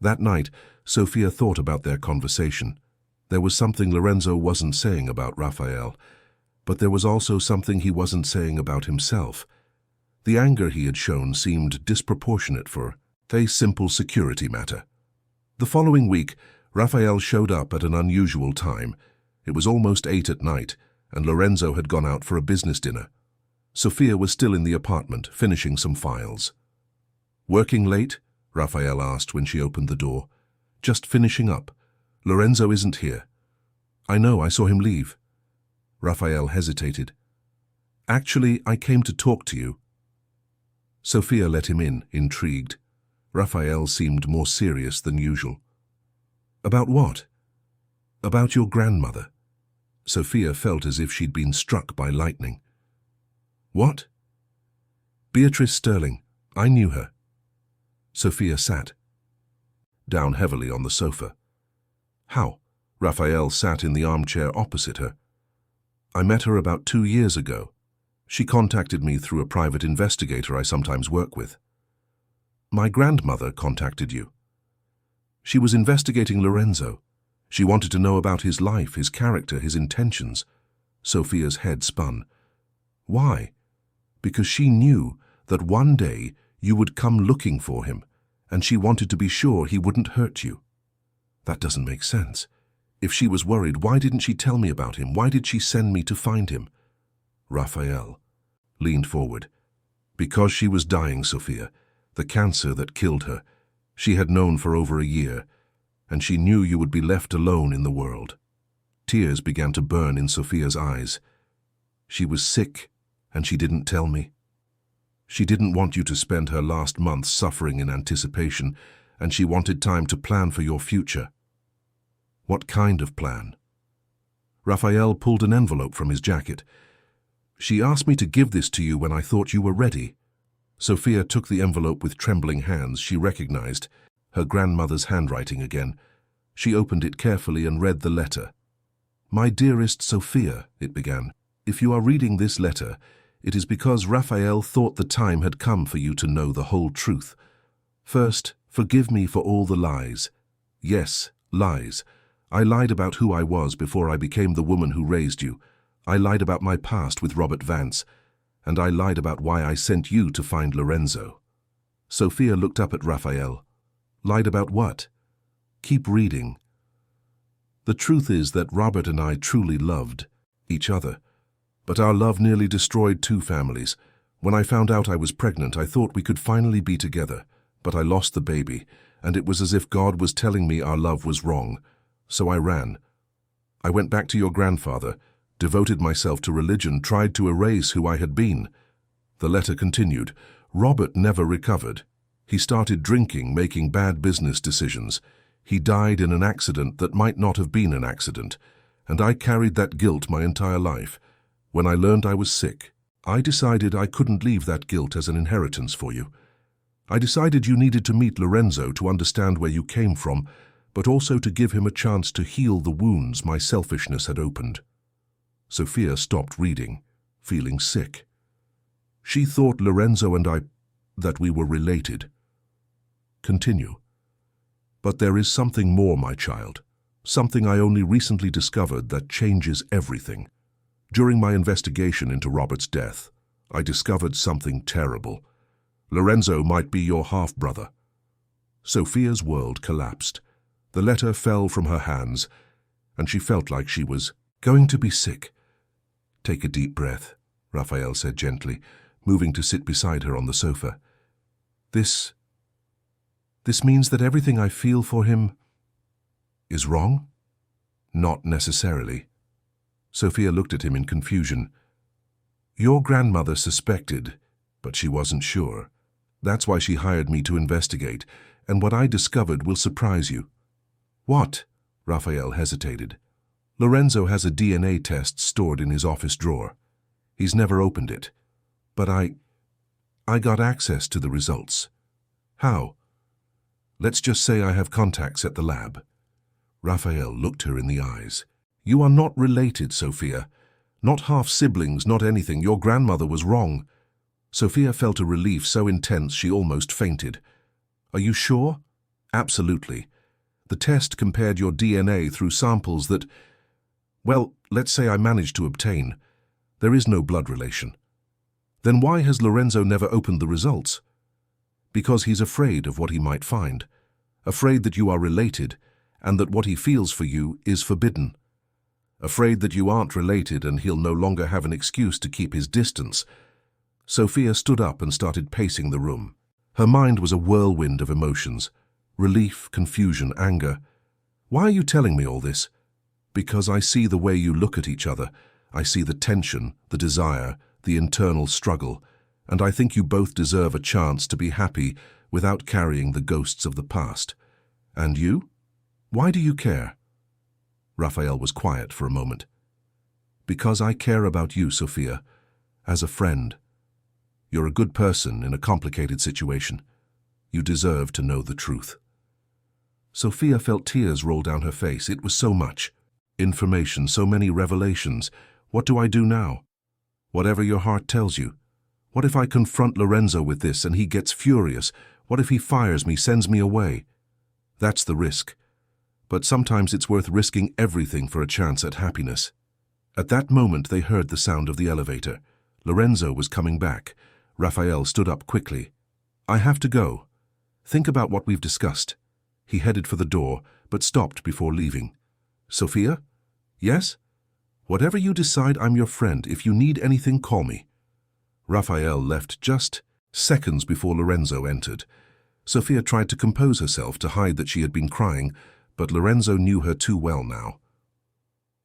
That night, Sophia thought about their conversation. There was something Lorenzo wasn't saying about Raphael, but there was also something he wasn't saying about himself. The anger he had shown seemed disproportionate for a simple security matter. The following week, Raphael showed up at an unusual time. It was almost 8 at night, and Lorenzo had gone out for a business dinner. Sophia was still in the apartment, finishing some files. "Working late?" Raphael asked when she opened the door. "Just finishing up. Lorenzo isn't here." "I know, I saw him leave." Raphael hesitated. "Actually, I came to talk to you." Sophia let him in, intrigued. Raphael seemed more serious than usual. "About what?" "About your grandmother." Sophia felt as if she'd been struck by lightning. "What?" "Beatrice Sterling. I knew her." Sophia sat down heavily on the sofa. "How?" Raphael sat in the armchair opposite her. "I met her about 2 years ago. She contacted me through a private investigator I sometimes work with." "My grandmother contacted you?" "She was investigating Lorenzo. She wanted to know about his life, his character, his intentions." Sophia's head spun. "Why?" "Because she knew that one day you would come looking for him, and she wanted to be sure he wouldn't hurt you." "That doesn't make sense. If she was worried, why didn't she tell me about him? Why did she send me to find him?" Raphael leaned forward. "Because she was dying, Sophia. The cancer that killed her. She had known for over a year, and she knew you would be left alone in the world." Tears began to burn in Sophia's eyes. "She was sick, and she didn't tell me. She didn't want you to spend her last months suffering in anticipation, and she wanted time to plan for your future." "What kind of plan?" Raphael pulled an envelope from his jacket. "She asked me to give this to you when I thought you were ready." Sophia took the envelope with trembling hands. She recognized her grandmother's handwriting again. She opened it carefully and read the letter. "My dearest Sophia," it began, "if you are reading this letter, it is because Raphael thought the time had come for you to know the whole truth. First, forgive me for all the lies. Yes, lies. I lied about who I was before I became the woman who raised you. I lied about my past with Robert Vance, and I lied about why I sent you to find Lorenzo." Sophia looked up at Raphael. "Lied about what?" "Keep reading." "The truth is that Robert and I truly loved each other, but our love nearly destroyed 2 families. When I found out I was pregnant, I thought we could finally be together, but I lost the baby, and it was as if God was telling me our love was wrong. So I ran. I went back to your grandfather, devoted myself to religion, tried to erase who I had been." The letter continued. "Robert never recovered. He started drinking, making bad business decisions. He died in an accident that might not have been an accident. And I carried that guilt my entire life. When I learned I was sick, I decided I couldn't leave that guilt as an inheritance for you. I decided you needed to meet Lorenzo to understand where you came from, but also to give him a chance to heal the wounds my selfishness had opened. Sophia stopped reading, feeling sick. She thought Lorenzo and I, that we were related. Continue. But there is something more, my child. Something I only recently discovered that changes everything. During my investigation into Robert's death, I discovered something terrible. Lorenzo might be your half-brother. Sophia's world collapsed. The letter fell from her hands, and she felt like she was going to be sick. Take a deep breath, Raphael said gently, moving to sit beside her on the sofa. This means that everything I feel for him is wrong? Not necessarily. Sophia looked at him in confusion. Your grandmother suspected, but she wasn't sure. That's why she hired me to investigate, and what I discovered will surprise you. What? Raphael hesitated. Lorenzo has a DNA test stored in his office drawer. He's never opened it. But I got access to the results. How? Let's just say I have contacts at the lab. Raphael looked her in the eyes. You are not related, Sophia. Not half-siblings, not anything. Your grandmother was wrong. Sophia felt a relief so intense she almost fainted. Are you sure? Absolutely. The test compared your DNA through samples that, well, let's say I managed to obtain. There is no blood relation. Then why has Lorenzo never opened the results? Because he's afraid of what he might find. Afraid that you are related, and that what he feels for you is forbidden. Afraid that you aren't related and he'll no longer have an excuse to keep his distance. Sophia stood up and started pacing the room. Her mind was a whirlwind of emotions. Relief, confusion, anger. Why are you telling me all this? Because I see the way you look at each other. I see the tension, the desire, the internal struggle, and I think you both deserve a chance to be happy without carrying the ghosts of the past. And you? Why do you care? Raphael was quiet for a moment. Because I care about you, Sophia, as a friend. You're a good person in a complicated situation. You deserve to know the truth. Sophia felt tears roll down her face. It was so much. Information, so many revelations. What do I do now? Whatever your heart tells you. What if I confront Lorenzo with this and he gets furious? What if he fires me, sends me away? That's the risk. But sometimes it's worth risking everything for a chance at happiness. At that moment they heard the sound of the elevator. Lorenzo was coming back. Raphael stood up quickly. I have to go. Think about what we've discussed. He headed for the door, but stopped before leaving. Sophia? Yes? Whatever you decide, I'm your friend. If you need anything, call me. Raphael left just seconds before Lorenzo entered. Sophia tried to compose herself to hide that she had been crying, but Lorenzo knew her too well now.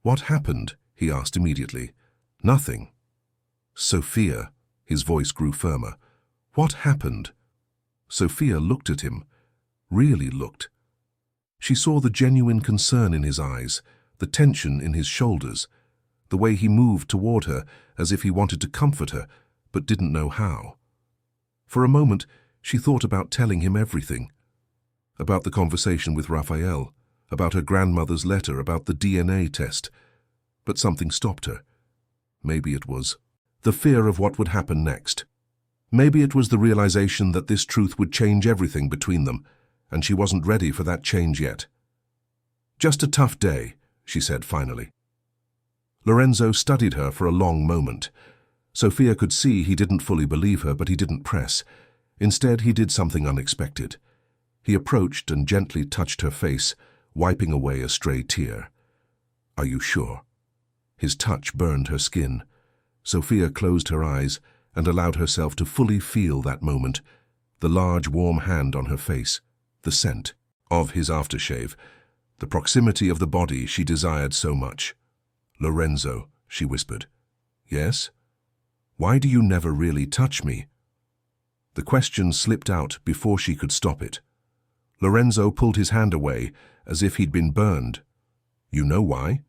What happened? He asked immediately. Nothing. Sophia. His voice grew firmer. What happened? Sophia looked at him. Really looked. She saw the genuine concern in his eyes, the tension in his shoulders, the way he moved toward her as if he wanted to comfort her, but didn't know how. For a moment, she thought about telling him everything. About the conversation with Raphael, about her grandmother's letter, about the DNA test. But something stopped her. Maybe it was the fear of what would happen next. Maybe it was the realization that this truth would change everything between them, and she wasn't ready for that change yet. Just a tough day, she said finally. Lorenzo studied her for a long moment. Sophia could see he didn't fully believe her, but he didn't press. Instead, he did something unexpected. He approached and gently touched her face, wiping away a stray tear. Are you sure? His touch burned her skin. Sophia closed her eyes and allowed herself to fully feel that moment, the large warm hand on her face, the scent of his aftershave, the proximity of the body she desired so much. Lorenzo, she whispered. Yes? Why do you never really touch me? The question slipped out before she could stop it. Lorenzo pulled his hand away as if he'd been burned. You know why?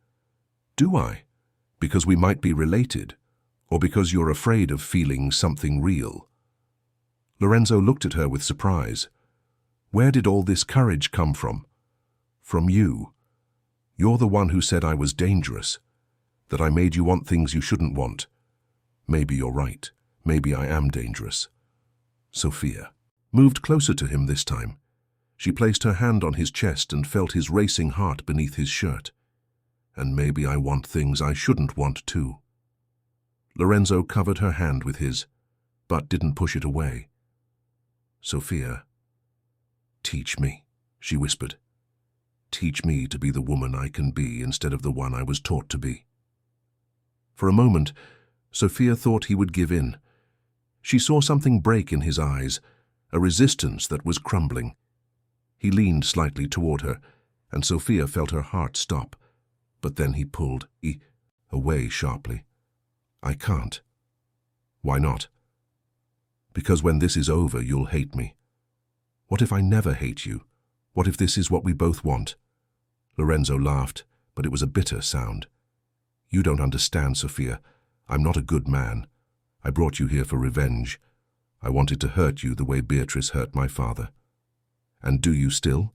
Do I? Because we might be related, or because you're afraid of feeling something real? Lorenzo looked at her with surprise. Where did all this courage come from? From you. You're the one who said I was dangerous, that I made you want things you shouldn't want. Maybe you're right. Maybe I am dangerous. Sophia moved closer to him this time. She placed her hand on his chest and felt his racing heart beneath his shirt. And maybe I want things I shouldn't want too. Lorenzo covered her hand with his, but didn't push it away. Sophia, teach me, she whispered. Teach me to be the woman I can be instead of the one I was taught to be. For a moment, Sophia thought he would give in. She saw something break in his eyes, a resistance that was crumbling. He leaned slightly toward her, and Sophia felt her heart stop. But then he pulled away sharply. I can't. Why not? Because when this is over, you'll hate me. What if I never hate you? What if this is what we both want? Lorenzo laughed, but it was a bitter sound. You don't understand, Sophia. I'm not a good man. I brought you here for revenge. I wanted to hurt you the way Beatrice hurt my father. And do you still?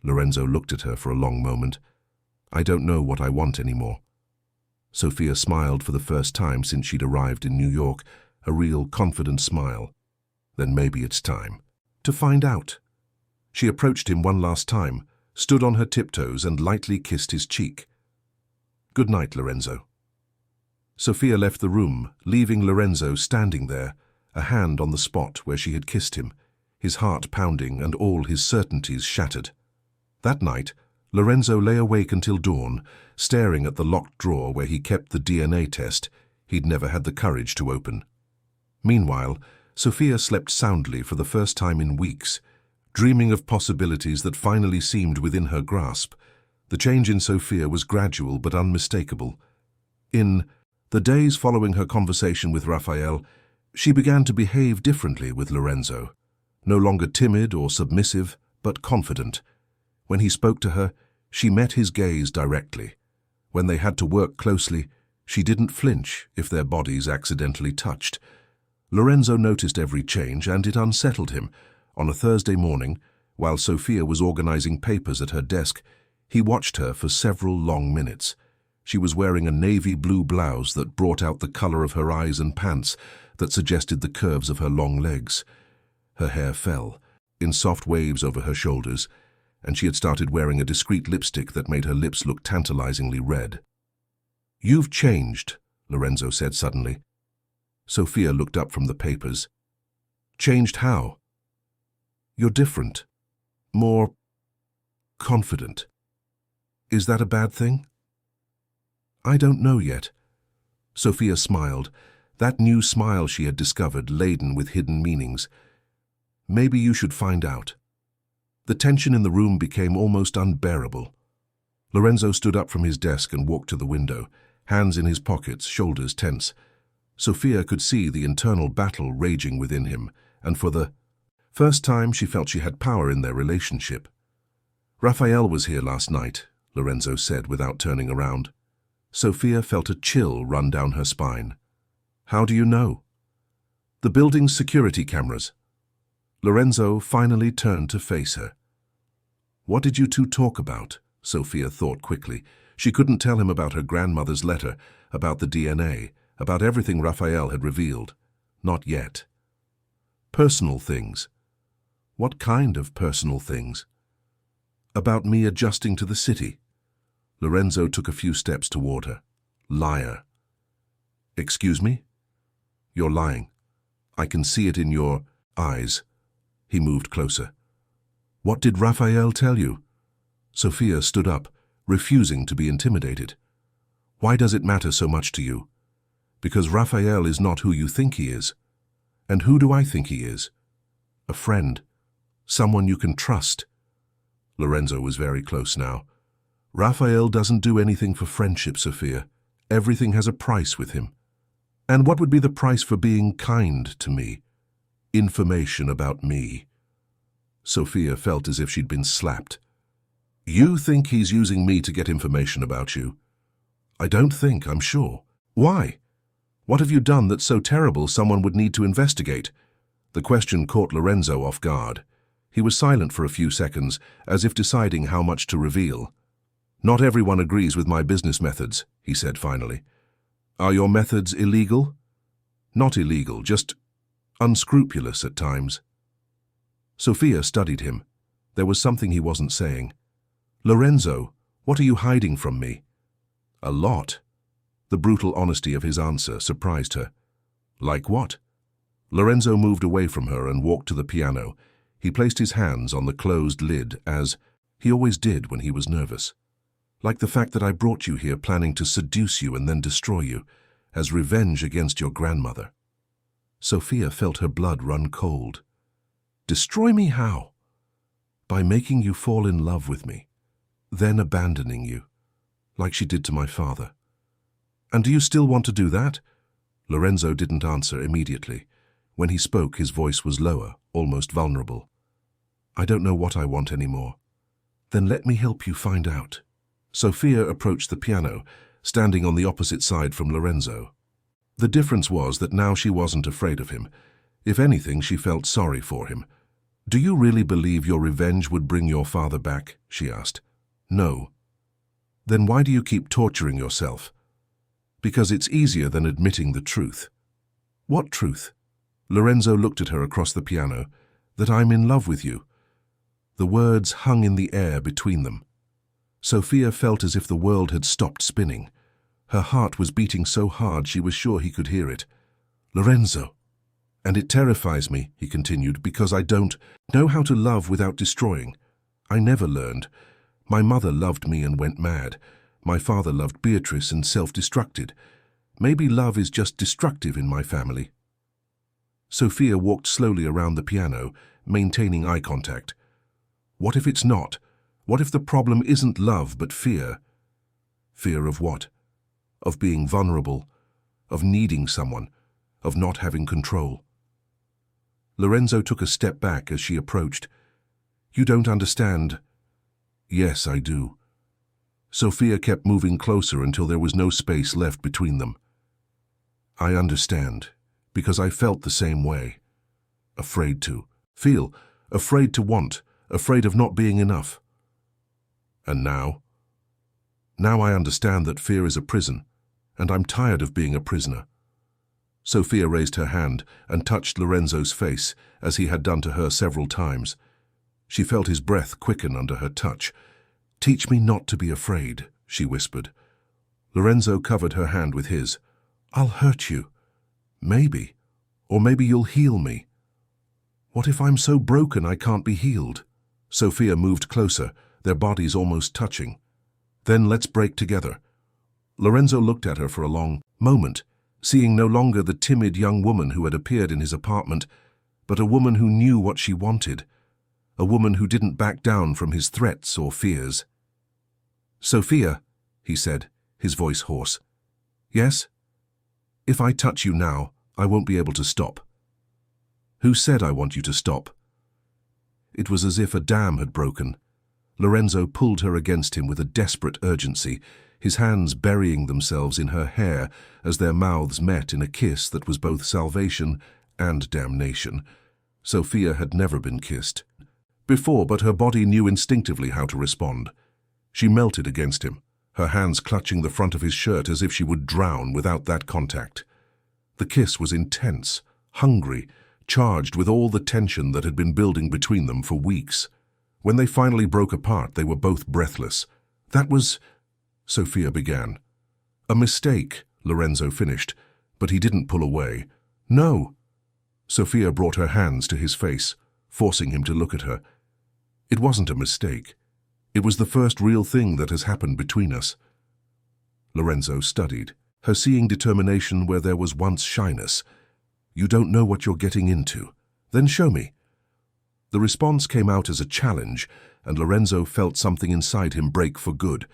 Lorenzo looked at her for a long moment. I don't know what I want anymore. Sophia smiled for the first time since she'd arrived in New York, a real confident smile. Then maybe it's time to find out. She approached him one last time, stood on her tiptoes and lightly kissed his cheek. Good night, Lorenzo. Sophia left the room, leaving Lorenzo standing there, a hand on the spot where she had kissed him, his heart pounding and all his certainties shattered. That night, Lorenzo lay awake until dawn, staring at the locked drawer where he kept the DNA test he'd never had the courage to open. Meanwhile, Sophia slept soundly for the first time in weeks, dreaming of possibilities that finally seemed within her grasp. The change in Sophia was gradual but unmistakable. In the days following her conversation with Raphael, she began to behave differently with Lorenzo, no longer timid or submissive, but confident. When he spoke to her, she met his gaze directly. When they had to work closely, she didn't flinch if their bodies accidentally touched. Lorenzo noticed every change, and it unsettled him. On a Thursday morning, while Sophia was organizing papers at her desk, he watched her for several long minutes. She was wearing a navy blue blouse that brought out the color of her eyes and pants that suggested the curves of her long legs. Her hair fell in soft waves over her shoulders, and she had started wearing a discreet lipstick that made her lips look tantalizingly red. You've changed, Lorenzo said suddenly. Sophia looked up from the papers. Changed how? You're different. More confident. Is that a bad thing? I don't know yet. Sophia smiled, that new smile she had discovered laden with hidden meanings. Maybe you should find out. The tension in the room became almost unbearable. Lorenzo stood up from his desk and walked to the window, hands in his pockets, shoulders tense. Sophia could see the internal battle raging within him, and for the first time she felt she had power in their relationship. Raphael was here last night, Lorenzo said without turning around. Sophia felt a chill run down her spine. How do you know? The building's security cameras. Lorenzo finally turned to face her. What did you two talk about? Sophia thought quickly. She couldn't tell him about her grandmother's letter, about the DNA, about everything Raphael had revealed. Not yet. Personal things. What kind of personal things? About me adjusting to the city. Lorenzo took a few steps toward her. Liar. Excuse me? You're lying. I can see it in your eyes. He moved closer. What did Raphael tell you? Sophia stood up, refusing to be intimidated. Why does it matter so much to you? Because Raphael is not who you think he is. And who do I think he is? A friend. Someone you can trust. Lorenzo was very close now. Raphael doesn't do anything for friendship, Sophia. Everything has a price with him. And what would be the price for being kind to me? Information about me. Sophia felt as if she'd been slapped. You think he's using me to get information about you? I don't think, I'm sure. Why? What have you done that's so terrible someone would need to investigate? The question caught Lorenzo off guard. He was silent for a few seconds, as if deciding how much to reveal. Not everyone agrees with my business methods, he said finally. Are your methods illegal? Not illegal, just unscrupulous at times. Sophia studied him. There was something he wasn't saying. Lorenzo, what are you hiding from me? A lot. The brutal honesty of his answer surprised her. Like what? Lorenzo moved away from her and walked to the piano. He placed his hands on the closed lid as he always did when he was nervous. Like the fact that I brought you here planning to seduce you and then destroy you, as revenge against your grandmother. Sophia felt her blood run cold. Destroy me how? By making you fall in love with me, then abandoning you, like she did to my father. And do you still want to do that? Lorenzo didn't answer immediately. When he spoke, his voice was lower, almost vulnerable. I don't know what I want anymore. Then let me help you find out. Sophia approached the piano, standing on the opposite side from Lorenzo. The difference was that now she wasn't afraid of him. If anything, she felt sorry for him. Do you really believe your revenge would bring your father back? She asked. No. Then why do you keep torturing yourself? Because it's easier than admitting the truth. What truth? Lorenzo looked at her across the piano. That I'm in love with you. The words hung in the air between them. Sophia felt as if the world had stopped spinning. Her heart was beating so hard she was sure he could hear it. Lorenzo. And it terrifies me, he continued, because I don't know how to love without destroying. I never learned. My mother loved me and went mad. My father loved Beatrice and self-destructed. Maybe love is just destructive in my family. Sophia walked slowly around the piano, maintaining eye contact. What if it's not? What if the problem isn't love but fear? Fear of what? Of being vulnerable, of needing someone, of not having control. Lorenzo took a step back as she approached. You don't understand. Yes, I do. Sophia kept moving closer until there was no space left between them. I understand, because I felt the same way. Afraid to feel, afraid to want, afraid of not being enough. And now? Now I understand that fear is a prison, and I'm tired of being a prisoner. Sophia raised her hand and touched Lorenzo's face, as he had done to her several times. She felt his breath quicken under her touch. Teach me not to be afraid, she whispered. Lorenzo covered her hand with his. I'll hurt you. Maybe. Or maybe you'll heal me. What if I'm so broken I can't be healed? Sophia moved closer, their bodies almost touching. Then let's break together. Lorenzo looked at her for a long moment, seeing no longer the timid young woman who had appeared in his apartment, but a woman who knew what she wanted, a woman who didn't back down from his threats or fears. Sophia, he said, his voice hoarse. Yes? If I touch you now, I won't be able to stop. Who said I want you to stop? It was as if a dam had broken. Lorenzo pulled her against him with a desperate urgency, his hands burying themselves in her hair as their mouths met in a kiss that was both salvation and damnation. Sophia had never been kissed before, but her body knew instinctively how to respond. She melted against him, her hands clutching the front of his shirt as if she would drown without that contact. The kiss was intense, hungry, charged with all the tension that had been building between them for weeks. When they finally broke apart, they were both breathless. That was... Sophia began. A mistake, Lorenzo finished, but he didn't pull away. No. Sophia brought her hands to his face, forcing him to look at her. It wasn't a mistake. It was the first real thing that has happened between us. Lorenzo studied, her seeing determination where there was once shyness. You don't know what you're getting into. Then show me. The response came out as a challenge, and Lorenzo felt something inside him break for good.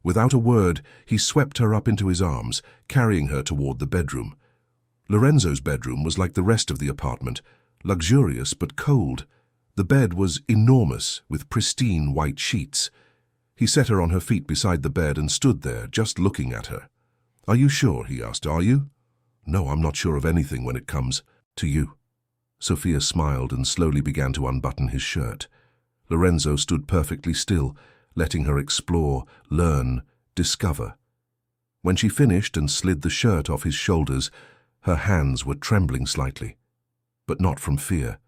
Without a word, he swept her up into his arms, carrying her toward the bedroom. Lorenzo's bedroom was like the rest of the apartment, luxurious but cold. The bed was enormous, with pristine white sheets. He set her on her feet beside the bed and stood there, just looking at her. "Are you sure?" he asked. "Are you?" "No, I'm not sure of anything when it comes to you." Sophia smiled and slowly began to unbutton his shirt. Lorenzo stood perfectly still, letting her explore, learn, discover. When she finished and slid the shirt off his shoulders, her hands were trembling slightly. But not from fear,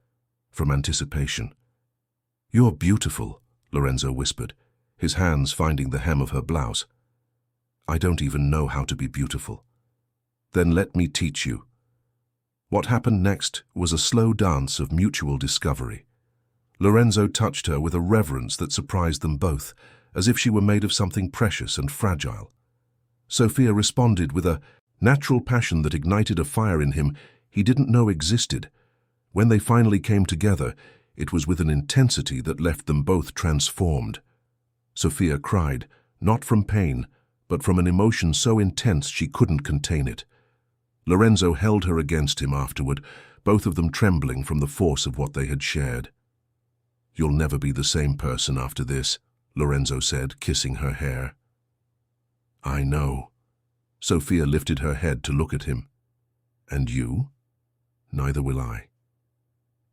from anticipation. "You're beautiful," Lorenzo whispered, his hands finding the hem of her blouse. "I don't even know how to be beautiful." "Then let me teach you." What happened next was a slow dance of mutual discovery. Lorenzo touched her with a reverence that surprised them both, as if she were made of something precious and fragile. Sophia responded with a natural passion that ignited a fire in him he didn't know existed. When they finally came together, it was with an intensity that left them both transformed. Sophia cried, not from pain, but from an emotion so intense she couldn't contain it. Lorenzo held her against him afterward, both of them trembling from the force of what they had shared. "You'll never be the same person after this," Lorenzo said, kissing her hair. "I know." Sophia lifted her head to look at him. "And you?" "Neither will I."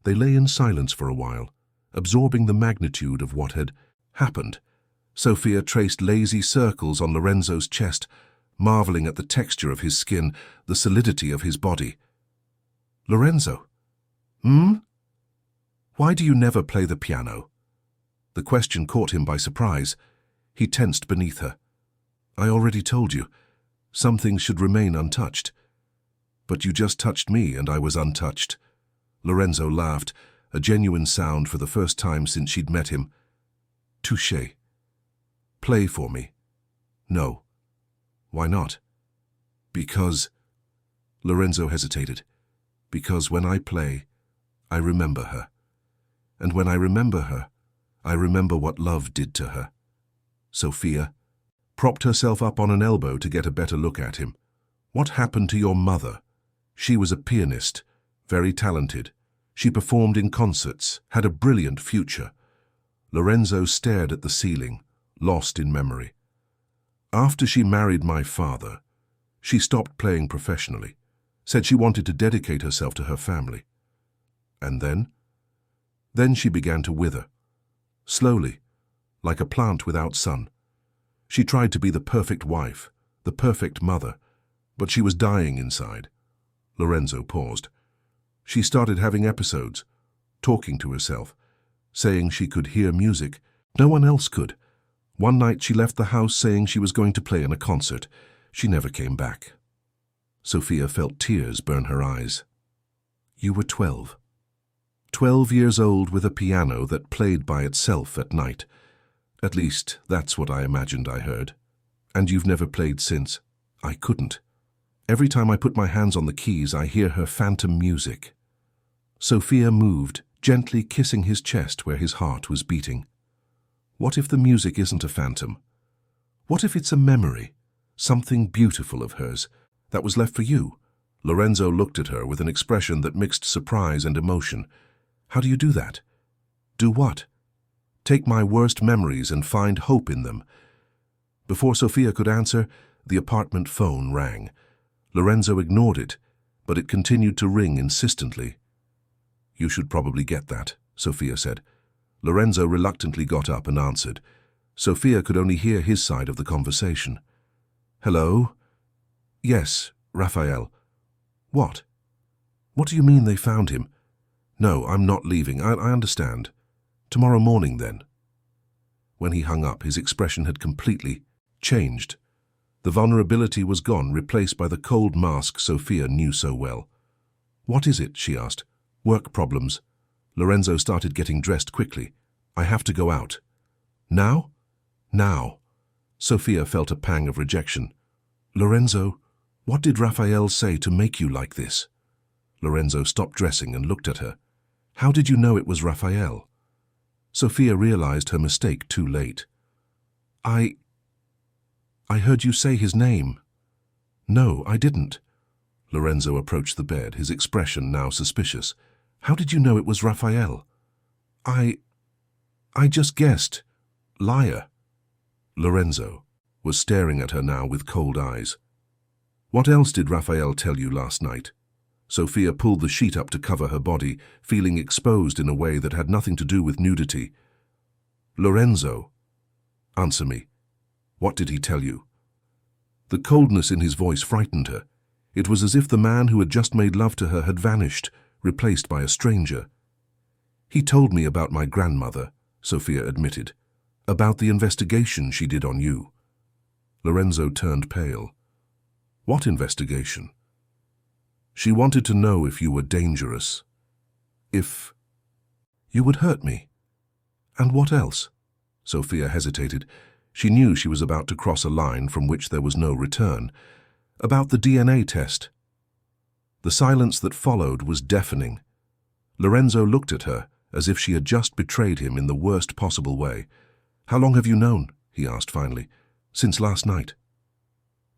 They lay in silence for a while, absorbing the magnitude of what had happened. Sophia traced lazy circles on Lorenzo's chest, marveling at the texture of his skin, the solidity of his body. "Lorenzo, why do you never play the piano?" The question caught him by surprise. He tensed beneath her. "I already told you. Some things should remain untouched." "But you just touched me and I was untouched." Lorenzo laughed, a genuine sound for the first time since she'd met him. "Touché. Play for me." "No." "Why not?" "Because—" Lorenzo hesitated. "Because when I play, I remember her. And when I remember her, I remember what love did to her." Sophia propped herself up on an elbow to get a better look at him. "What happened to your mother?" "She was a pianist, very talented. She performed in concerts, had a brilliant future." Lorenzo stared at the ceiling, lost in memory. "After she married my father, she stopped playing professionally, said she wanted to dedicate herself to her family." "And then?" "Then she began to wither. Slowly, like a plant without sun. She tried to be the perfect wife, the perfect mother, but she was dying inside." Lorenzo paused. "She started having episodes, talking to herself, saying she could hear music. No one else could. One night she left the house saying she was going to play in a concert. She never came back." Sophia felt tears burn her eyes. "You were 12. 12 years old with a piano that played by itself at night. At least, that's what I imagined I heard. And you've never played since." "I couldn't. Every time I put my hands on the keys, I hear her phantom music." Sophia moved, gently kissing his chest where his heart was beating. "What if the music isn't a phantom? What if it's a memory, something beautiful of hers, that was left for you?" Lorenzo looked at her with an expression that mixed surprise and emotion. "How do you do that?" "Do what?" "Take my worst memories and find hope in them." Before Sophia could answer, the apartment phone rang. Lorenzo ignored it, but it continued to ring insistently. "You should probably get that," Sophia said. Lorenzo reluctantly got up and answered. Sophia could only hear his side of the conversation. "Hello?" "Yes, Raphael." "What?" "What do you mean they found him?" "No, I'm not leaving. I understand. Tomorrow morning, then." When he hung up, his expression had completely changed. The vulnerability was gone, replaced by the cold mask Sophia knew so well. "What is it?" she asked. "Work problems." Lorenzo started getting dressed quickly. "I have to go out." "Now?" "Now." Sophia felt a pang of rejection. "Lorenzo, what did Raphael say to make you like this?" Lorenzo stopped dressing and looked at her. "How did you know it was Raphael?" Sophia realized her mistake too late. I heard you say his name." "No, I didn't." Lorenzo approached the bed, his expression now suspicious. "How did you know it was Raphael?" I just guessed. Liar." Lorenzo was staring at her now with cold eyes. What else did Raphael tell you last night? Sophia pulled the sheet up to cover her body, feeling exposed in a way that had nothing to do with nudity. Lorenzo, answer me. What did he tell you? The coldness in his voice frightened her. It was as if the man who had just made love to her had vanished, replaced by a stranger. He told me about my grandmother, Sophia admitted, about the investigation she did on you. Lorenzo turned pale. What investigation? She wanted to know if you were dangerous. If you would hurt me. And what else? Sophia hesitated. She knew she was about to cross a line from which there was no return. About the DNA test. The silence that followed was deafening. Lorenzo looked at her as if she had just betrayed him in the worst possible way. How long have you known? He asked finally. Since last night.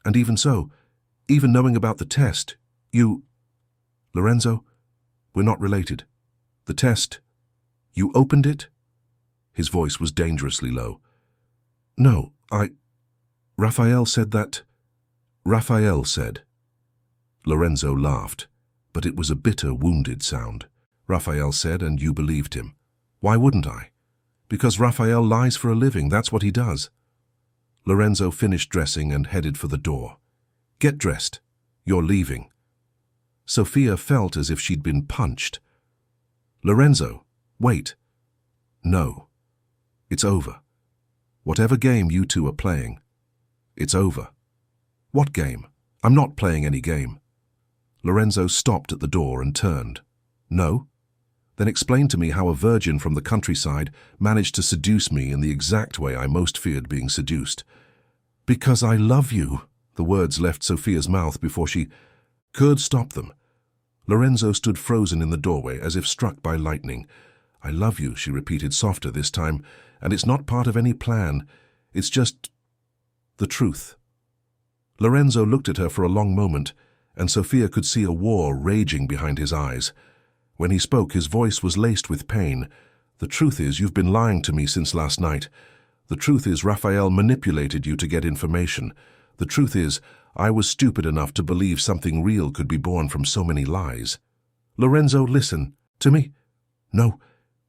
And even so, even knowing about the test, you... Lorenzo, we're not related. The test, you opened it? His voice was dangerously low. No, Raphael said that. Raphael said. Lorenzo laughed, but it was a bitter, wounded sound. Raphael said, and you believed him. Why wouldn't I? Because Raphael lies for a living, that's what he does. Lorenzo finished dressing and headed for the door. Get dressed. You're leaving. Sophia felt as if she'd been punched. Lorenzo, wait. No. It's over. Whatever game you two are playing, it's over. What game? I'm not playing any game. Lorenzo stopped at the door and turned. No? Then explain to me how a virgin from the countryside managed to seduce me in the exact way I most feared being seduced. Because I love you. The words left Sophia's mouth before she could stop them. Lorenzo stood frozen in the doorway as if struck by lightning. I love you, she repeated softer this time, and it's not part of any plan. It's just the truth. Lorenzo looked at her for a long moment, and Sophia could see a war raging behind his eyes. When he spoke, his voice was laced with pain. The truth is, you've been lying to me since last night. The truth is, Raphael manipulated you to get information. The truth is, I was stupid enough to believe something real could be born from so many lies. Lorenzo, listen to me. No,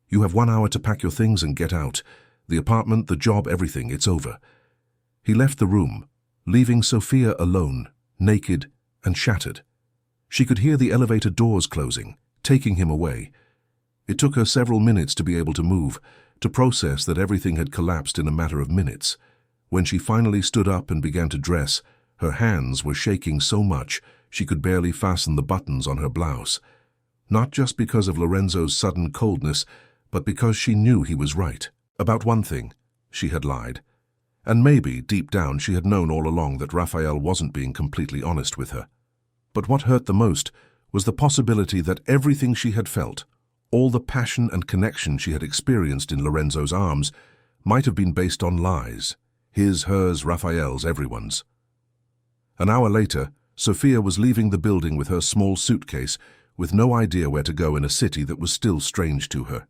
you have 1 hour to pack your things and get out. The apartment, the job, everything, it's over. He left the room, leaving Sophia alone, naked and shattered. She could hear the elevator doors closing, taking him away. It took her several minutes to be able to move, to process that everything had collapsed in a matter of minutes. When she finally stood up and began to dress, her hands were shaking so much she could barely fasten the buttons on her blouse. Not just because of Lorenzo's sudden coldness, but because she knew he was right. About one thing, she had lied. And maybe, deep down, she had known all along that Raphael wasn't being completely honest with her. But what hurt the most was the possibility that everything she had felt, all the passion and connection she had experienced in Lorenzo's arms, might have been based on lies. His, hers, Raphael's, everyone's. An hour later, Sophia was leaving the building with her small suitcase, with no idea where to go in a city that was still strange to her.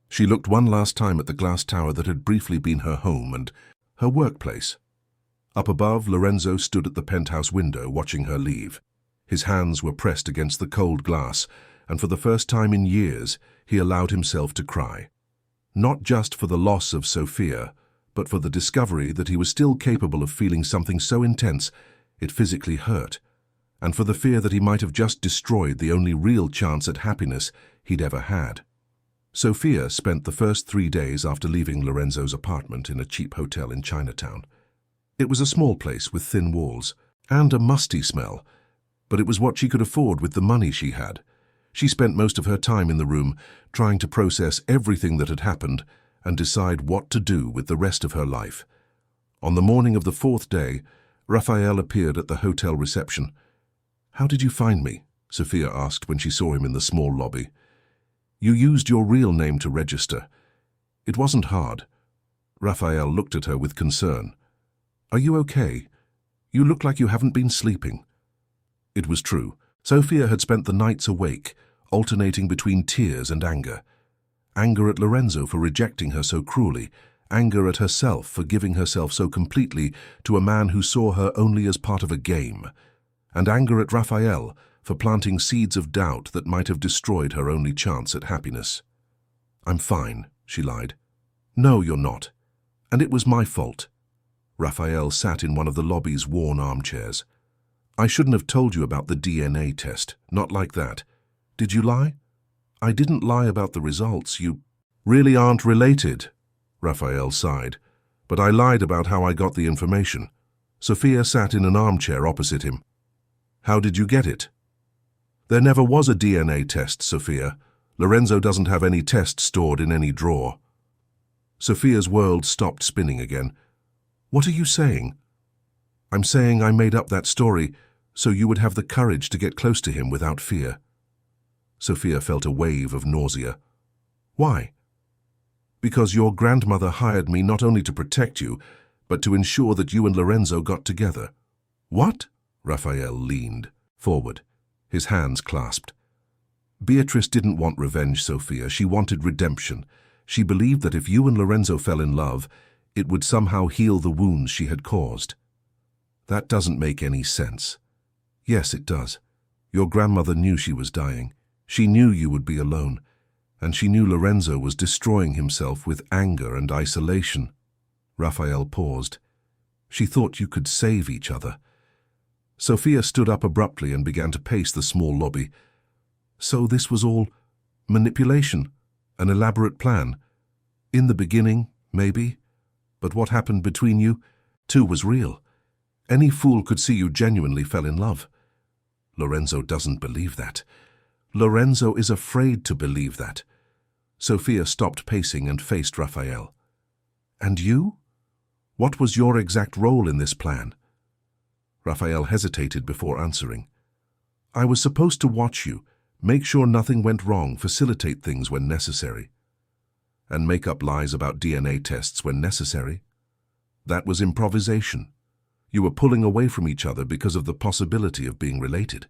She looked one last time at the glass tower that had briefly been her home and her workplace. Up above, Lorenzo stood at the penthouse window watching her leave. His hands were pressed against the cold glass, and for the first time in years, he allowed himself to cry. Not just for the loss of Sophia, but for the discovery that he was still capable of feeling something so intense it physically hurt, and for the fear that he might have just destroyed the only real chance at happiness he'd ever had. Sophia spent the first 3 days after leaving Lorenzo's apartment in a cheap hotel in Chinatown. It was a small place with thin walls and a musty smell, but it was what she could afford with the money she had. She spent most of her time in the room trying to process everything that had happened and decide what to do with the rest of her life. On the morning of the 4th day, Raphael appeared at the hotel reception. "How did you find me?" Sophia asked when she saw him in the small lobby. "You used your real name to register. It wasn't hard." Raphael looked at her with concern. "Are you okay? You look like you haven't been sleeping." It was true. Sophia had spent the nights awake, alternating between tears and anger. Anger at Lorenzo for rejecting her so cruelly, anger at herself for giving herself so completely to a man who saw her only as part of a game. and anger at Raphael for planting seeds of doubt that might have destroyed her only chance at happiness. "I'm fine," she lied. "No, you're not. And it was my fault." Raphael sat in one of the lobby's worn armchairs. "I shouldn't have told you about the DNA test, not like that. Did you lie?" "I didn't lie about the results. You really aren't related," Raphael sighed. "But I lied about how I got the information." Sophia sat in an armchair opposite him. "How did you get it?" "There never was a DNA test, Sophia. Lorenzo doesn't have any test stored in any drawer." Sophia's world stopped spinning again. "What are you saying?" "I'm saying I made up that story so you would have the courage to get close to him without fear." Sophia felt a wave of nausea. "Why?" "Because your grandmother hired me not only to protect you, but to ensure that you and Lorenzo got together." "What?" Raphael leaned forward, his hands clasped. "Beatrice didn't want revenge, Sophia. She wanted redemption. She believed that if you and Lorenzo fell in love, it would somehow heal the wounds she had caused." "That doesn't make any sense." "Yes, it does. Your grandmother knew she was dying. She knew you would be alone, and she knew Lorenzo was destroying himself with anger and isolation." Raphael paused. "She thought you could save each other." Sophia stood up abruptly and began to pace the small lobby. "So this was all manipulation, an elaborate plan. In the beginning, maybe, but what happened between you two was real. Any fool could see you genuinely fell in love." "Lorenzo doesn't believe that. Lorenzo is afraid to believe that." Sophia stopped pacing and faced Raphael. "And you? What was your exact role in this plan?" Raphael hesitated before answering. "I was supposed to watch you, make sure nothing went wrong, facilitate things when necessary." "And make up lies about DNA tests when necessary?" "That was improvisation. You were pulling away from each other because of the possibility of being related.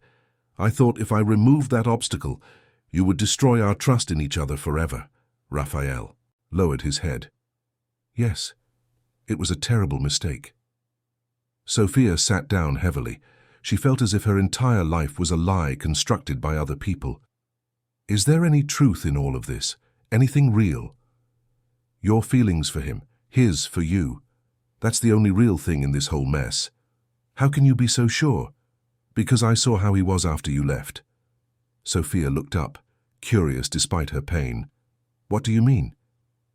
I thought if I removed that obstacle, you would destroy our trust in each other forever." Raphael lowered his head. "Yes, it was a terrible mistake." Sophia sat down heavily. She felt as if her entire life was a lie constructed by other people. "Is there any truth in all of this? Anything real?" "Your feelings for him, his for you. That's the only real thing in this whole mess." "How can you be so sure?" "Because I saw how he was after you left." Sophia looked up, curious despite her pain. "What do you mean?"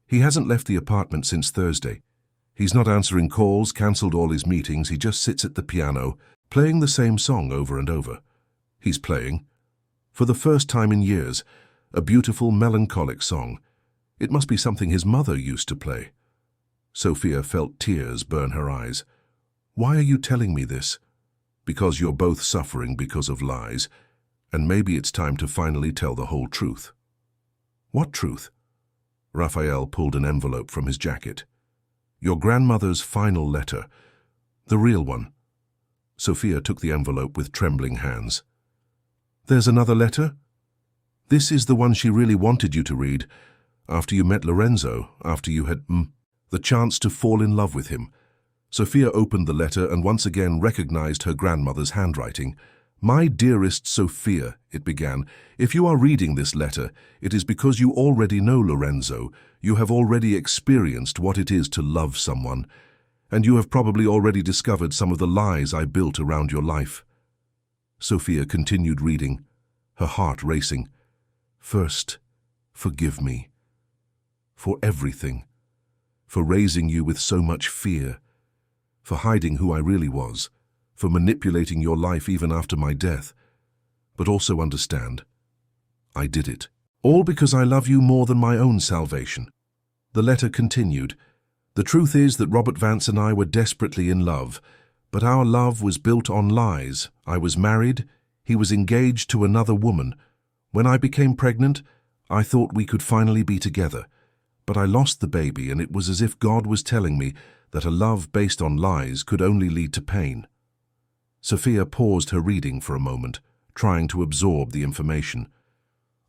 "He hasn't left the apartment since Thursday. He's not answering calls, cancelled all his meetings. He just sits at the piano, playing the same song over and over. He's playing, for the first time in years, a beautiful, melancholic song. It must be something his mother used to play." Sophia felt tears burn her eyes. "Why are you telling me this?" "Because you're both suffering because of lies, and maybe it's time to finally tell the whole truth." "What truth?" Raphael pulled an envelope from his jacket. "Your grandmother's final letter, the real one." Sophia took the envelope with trembling hands. "There's another letter?" "This is the one she really wanted you to read, after you met Lorenzo, after you had the chance to fall in love with him." Sophia opened the letter and once again recognized her grandmother's handwriting. "My dearest Sophia," it began, "if you are reading this letter, it is because you already know Lorenzo. You have already experienced what it is to love someone, and you have probably already discovered some of the lies I built around your life." Sophia continued reading, her heart racing. "First, forgive me. For everything. For raising you with so much fear. For hiding who I really was. For manipulating your life even after my death. But also understand, I did it. All because I love you more than my own salvation." The letter continued. "The truth is that Robert Vance and I were desperately in love, but our love was built on lies. I was married, he was engaged to another woman. When I became pregnant, I thought we could finally be together. But I lost the baby, and it was as if God was telling me that a love based on lies could only lead to pain." Sophia paused her reading for a moment, trying to absorb the information.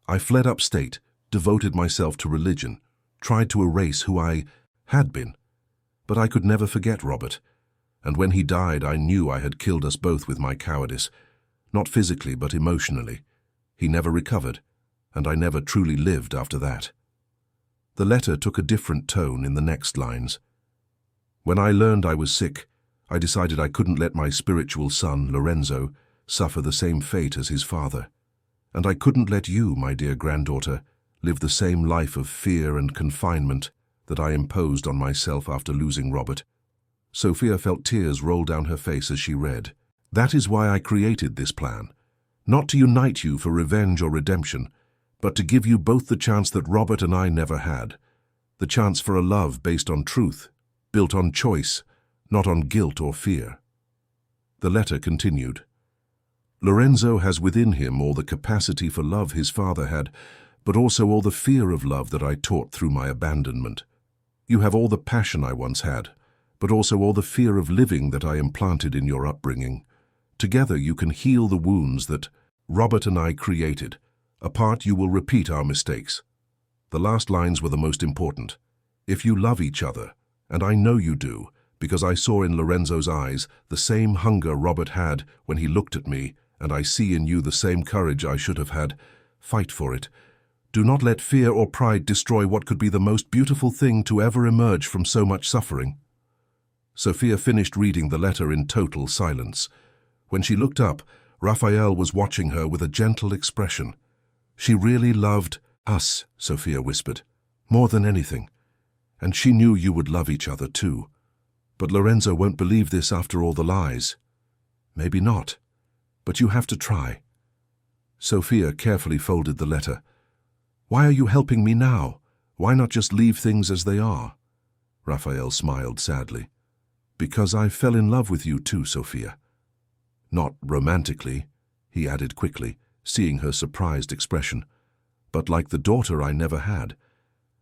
"I fled upstate, devoted myself to religion, tried to erase who I had been. But I could never forget Robert, and when he died I knew I had killed us both with my cowardice. Not physically, but emotionally. He never recovered, and I never truly lived after that. The letter took a different tone in the next lines. When I learned I was sick, I decided I couldn't let my spiritual son, Lorenzo, suffer the same fate as his father. And I couldn't let you, my dear granddaughter, live the same life of fear and confinement that I imposed on myself after losing Robert. Sophia felt tears roll down her face as she read. That is why I created this plan. Not to unite you for revenge or redemption, but to give you both the chance that Robert and I never had. The chance for a love based on truth, built on choice, not on guilt or fear. The letter continued. Lorenzo has within him all the capacity for love his father had, but also all the fear of love that I taught through my abandonment. You have all the passion I once had, but also all the fear of living that I implanted in your upbringing. Together you can heal the wounds that Robert and I created. Apart you will repeat our mistakes. The last lines were the most important. If you love each other, and I know you do, because I saw in Lorenzo's eyes the same hunger Robert had when he looked at me, and I see in you the same courage I should have had, fight for it. Do not let fear or pride destroy what could be the most beautiful thing to ever emerge from so much suffering. Sophia finished reading the letter in total silence. When she looked up, Raphael was watching her with a gentle expression. She really loved us, Sophia whispered, more than anything. And she knew you would love each other too. But Lorenzo won't believe this after all the lies. Maybe not, but you have to try. Sophia carefully folded the letter. Why are you helping me now? Why not just leave things as they are? Raphael smiled sadly. Because I fell in love with you too, Sophia. Not romantically, he added quickly, seeing her surprised expression, but like the daughter I never had.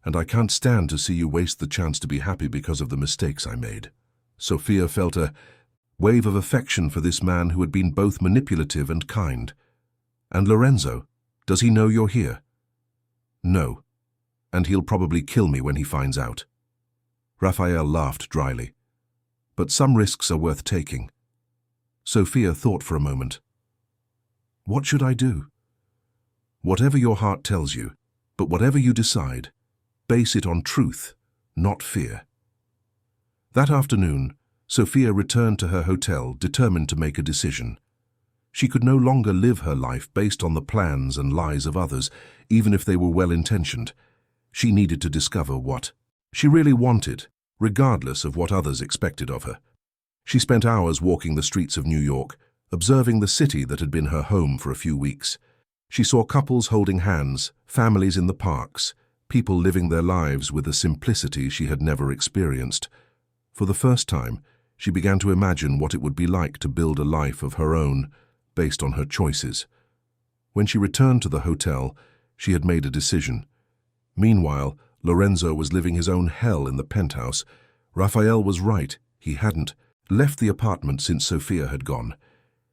And I can't stand to see you waste the chance to be happy because of the mistakes I made. Sophia felt a wave of affection for this man who had been both manipulative and kind. And Lorenzo, does he know you're here? No, and he'll probably kill me when he finds out. Raphael laughed dryly. But some risks are worth taking. Sophia thought for a moment. What should I do? Whatever your heart tells you, but whatever you decide, base it on truth, not fear. That afternoon, Sophia returned to her hotel determined to make a decision. She could no longer live her life based on the plans and lies of others, even if they were well-intentioned. She needed to discover what she really wanted, regardless of what others expected of her. She spent hours walking the streets of New York, observing the city that had been her home for a few weeks. She saw couples holding hands, families in the parks, people living their lives with a simplicity she had never experienced. For the first time, she began to imagine what it would be like to build a life of her own, based on her choices. When she returned to the hotel, she had made a decision. Meanwhile, Lorenzo was living his own hell in the penthouse. Raphael was right, he hadn't left the apartment since Sophia had gone.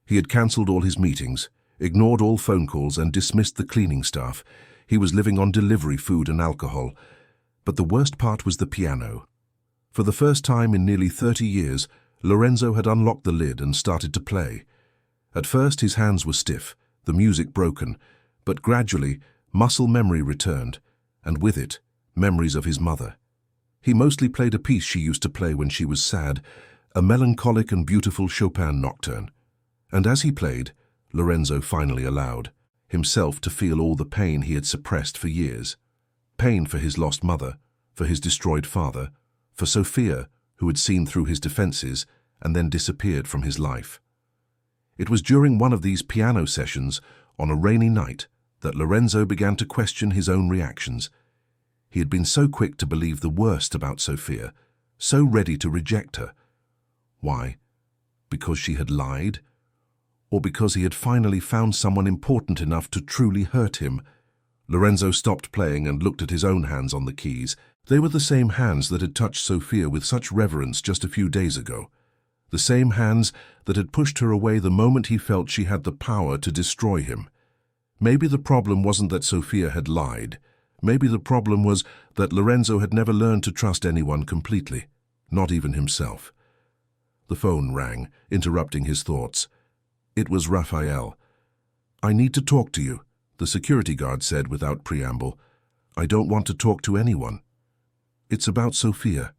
He had cancelled all his meetings, ignored all phone calls and dismissed the cleaning staff. He was living on delivery food and alcohol. But the worst part was the piano. For the first time in nearly 30 years, Lorenzo had unlocked the lid and started to play. At first his hands were stiff, the music broken, but gradually muscle memory returned, and with it, memories of his mother. He mostly played a piece she used to play when she was sad, a melancholic and beautiful Chopin nocturne. And as he played, Lorenzo finally allowed himself to feel all the pain he had suppressed for years. Pain for his lost mother, for his destroyed father, for Sophia, who had seen through his defenses and then disappeared from his life. It was during one of these piano sessions, on a rainy night, that Lorenzo began to question his own reactions. He had been so quick to believe the worst about Sophia, so ready to reject her. Why? Because she had lied? Or because he had finally found someone important enough to truly hurt him? Lorenzo stopped playing and looked at his own hands on the keys. They were the same hands that had touched Sophia with such reverence just a few days ago. The same hands that had pushed her away the moment he felt she had the power to destroy him. Maybe the problem wasn't that Sophia had lied. Maybe the problem was that Lorenzo had never learned to trust anyone completely, not even himself. The phone rang, interrupting his thoughts. It was Raphael. I need to talk to you, the security guard said without preamble. I don't want to talk to anyone. It's about Sophia.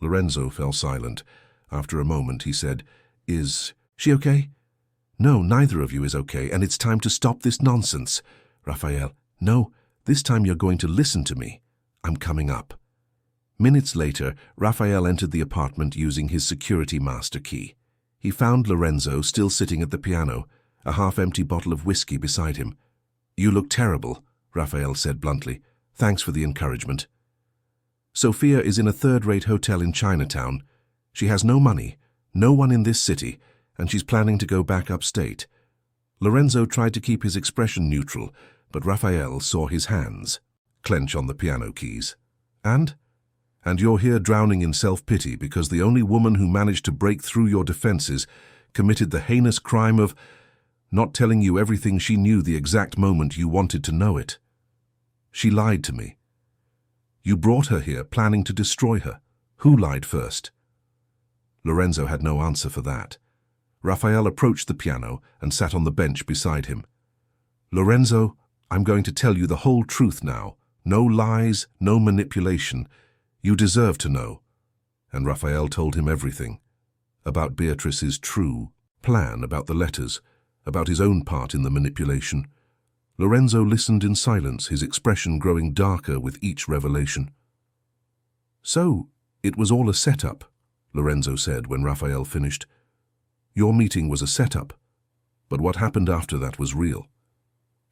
Lorenzo fell silent. After a moment, he said, Is she okay? No, neither of you is okay, and it's time to stop this nonsense. Raphael, no, this time you're going to listen to me. I'm coming up. Minutes later, Raphael entered the apartment using his security master key. He found Lorenzo still sitting at the piano, a half-empty bottle of whiskey beside him. You look terrible, Raphael said bluntly. Thanks for the encouragement. Sophia is in a third-rate hotel in Chinatown. She has no money, no one in this city, and she's planning to go back upstate. Lorenzo tried to keep his expression neutral, but Raphael saw his hands clench on the piano keys. And you're here drowning in self-pity because the only woman who managed to break through your defenses committed the heinous crime of not telling you everything she knew the exact moment you wanted to know it. She lied to me. You brought her here planning to destroy her. Who lied first? Lorenzo had no answer for that. Raphael approached the piano and sat on the bench beside him. Lorenzo, I'm going to tell you the whole truth now. No lies, no manipulation. You deserve to know. And Raphael told him everything. About Beatrice's true plan, about the letters, about his own part in the manipulation. Lorenzo listened in silence, his expression growing darker with each revelation. So, it was all a setup, Lorenzo said when Raphael finished. Your meeting was a setup, but what happened after that was real.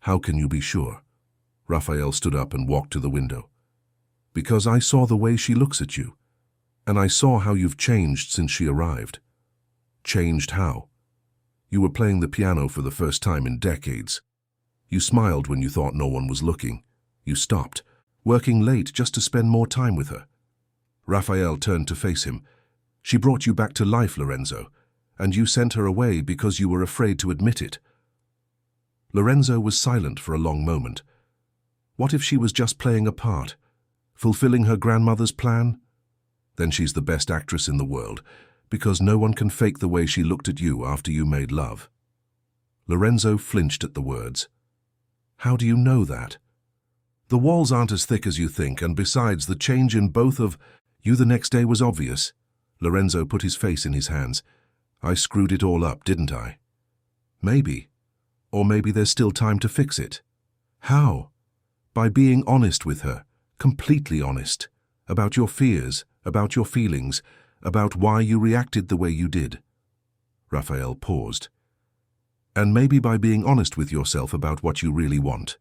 How can you be sure? Raphael stood up and walked to the window. Because I saw the way she looks at you, and I saw how you've changed since she arrived. Changed how? You were playing the piano for the first time in decades. You smiled when you thought no one was looking. You stopped, working late just to spend more time with her. Raphael turned to face him. She brought you back to life, Lorenzo, and you sent her away because you were afraid to admit it. Lorenzo was silent for a long moment. What if she was just playing a part, fulfilling her grandmother's plan? Then she's the best actress in the world, because no one can fake the way she looked at you after you made love. Lorenzo flinched at the words. How do you know that? The walls aren't as thick as you think, and besides, the change in both of you the next day was obvious. Lorenzo put his face in his hands. I screwed it all up, didn't I? Maybe. Or maybe there's still time to fix it. How? By being honest with her, completely honest, about your fears, about your feelings, about why you reacted the way you did. Raphael paused. And maybe by being honest with yourself about what you really want.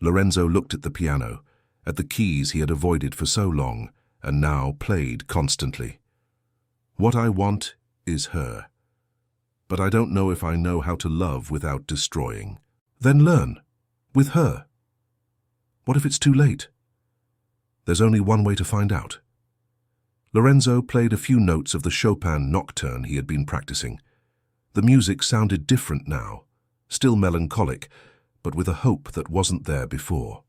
Lorenzo looked at the piano, at the keys he had avoided for so long, and now played constantly. What I want is her. But I don't know if I know how to love without destroying. Then learn. With her. What if it's too late? There's only one way to find out. Lorenzo played a few notes of the Chopin nocturne he had been practicing. The music sounded different now, still melancholic, but with a hope that wasn't there before.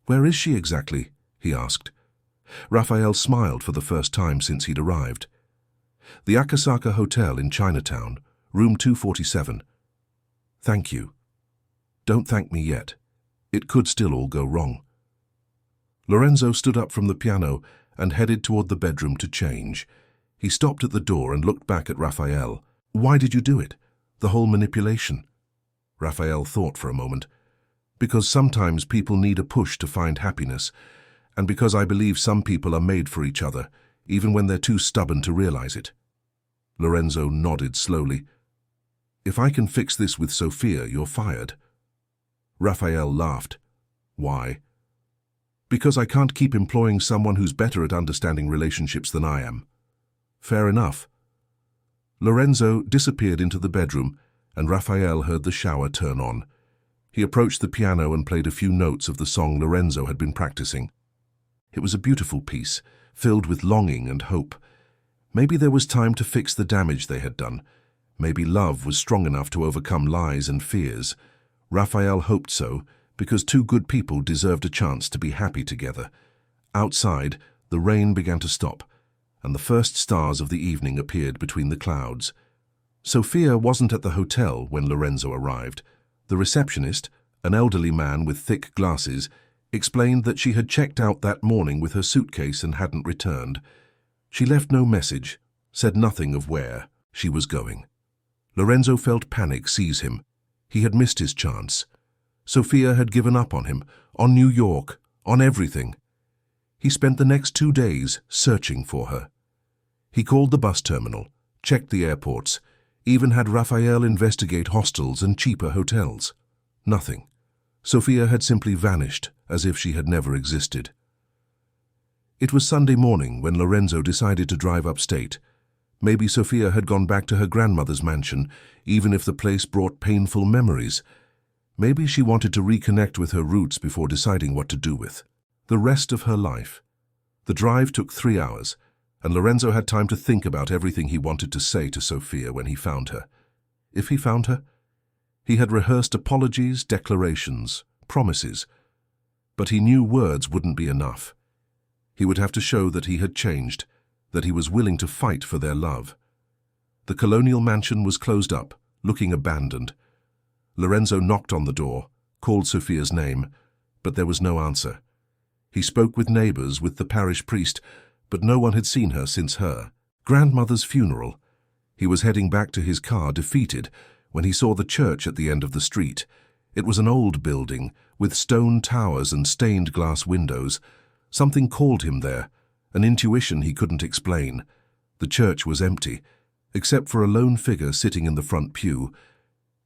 Where is she exactly? He asked. Raphael smiled for the first time since he'd arrived. The Akasaka Hotel in Chinatown, room 247. Thank you. Don't thank me yet. It could still all go wrong. Lorenzo stood up from the piano and headed toward the bedroom to change. He stopped at the door and looked back at Raphael. Why did you do it? The whole manipulation? Raphael thought for a moment. Because sometimes people need a push to find happiness, and because I believe some people are made for each other, even when they're too stubborn to realize it. Lorenzo nodded slowly. If I can fix this with Sophia, you're fired. Raphael laughed. Why? Because I can't keep employing someone who's better at understanding relationships than I am. Fair enough. Lorenzo disappeared into the bedroom, and Raphael heard the shower turn on. He approached the piano and played a few notes of the song Lorenzo had been practicing. It was a beautiful piece, filled with longing and hope. Maybe there was time to fix the damage they had done. Maybe love was strong enough to overcome lies and fears. Raphael hoped so, because two good people deserved a chance to be happy together. Outside, the rain began to stop, and the first stars of the evening appeared between the clouds. Sophia wasn't at the hotel when Lorenzo arrived. The receptionist, an elderly man with thick glasses, explained that she had checked out that morning with her suitcase and hadn't returned. She left no message, said nothing of where she was going. Lorenzo felt panic seize him. He had missed his chance. Sophia had given up on him, on New York, on everything. He spent the next 2 days searching for her. He called the bus terminal, checked the airports, even had Raphael investigate hostels and cheaper hotels. Nothing. Sophia had simply vanished, as if she had never existed. It was Sunday morning when Lorenzo decided to drive upstate. Maybe Sophia had gone back to her grandmother's mansion, even if the place brought painful memories. Maybe she wanted to reconnect with her roots before deciding what to do with the rest of her life. The drive took 3 hours, and Lorenzo had time to think about everything he wanted to say to Sophia when he found her. If he found her, he had rehearsed apologies, declarations, promises, but he knew words wouldn't be enough. He would have to show that he had changed, that he was willing to fight for their love. The colonial mansion was closed up, looking abandoned. Lorenzo knocked on the door, called Sophia's name, but there was no answer. He spoke with neighbors, with the parish priest, but no one had seen her since her grandmother's funeral. He was heading back to his car, defeated, when he saw the church at the end of the street. It was an old building, with stone towers and stained glass windows. Something called him there, an intuition he couldn't explain. The church was empty, except for a lone figure sitting in the front pew.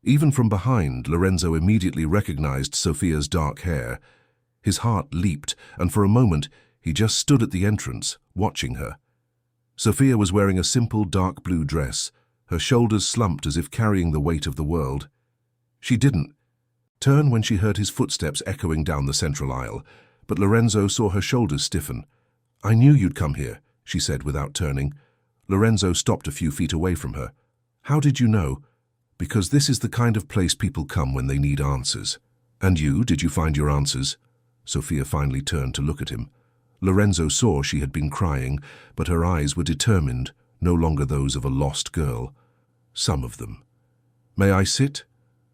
Even from behind, Lorenzo immediately recognized Sophia's dark hair. His heart leaped, and for a moment he just stood at the entrance, watching her. Sophia was wearing a simple dark blue dress, her shoulders slumped as if carrying the weight of the world. She didn't turn when she heard his footsteps echoing down the central aisle, but Lorenzo saw her shoulders stiffen. "I knew you'd come here," she said without turning. Lorenzo stopped a few feet away from her. "How did you know?" "Because this is the kind of place people come when they need answers." "And you, did you find your answers?" Sophia finally turned to look at him. Lorenzo saw she had been crying, but her eyes were determined, no longer those of a lost girl. "Some of them." "May I sit?"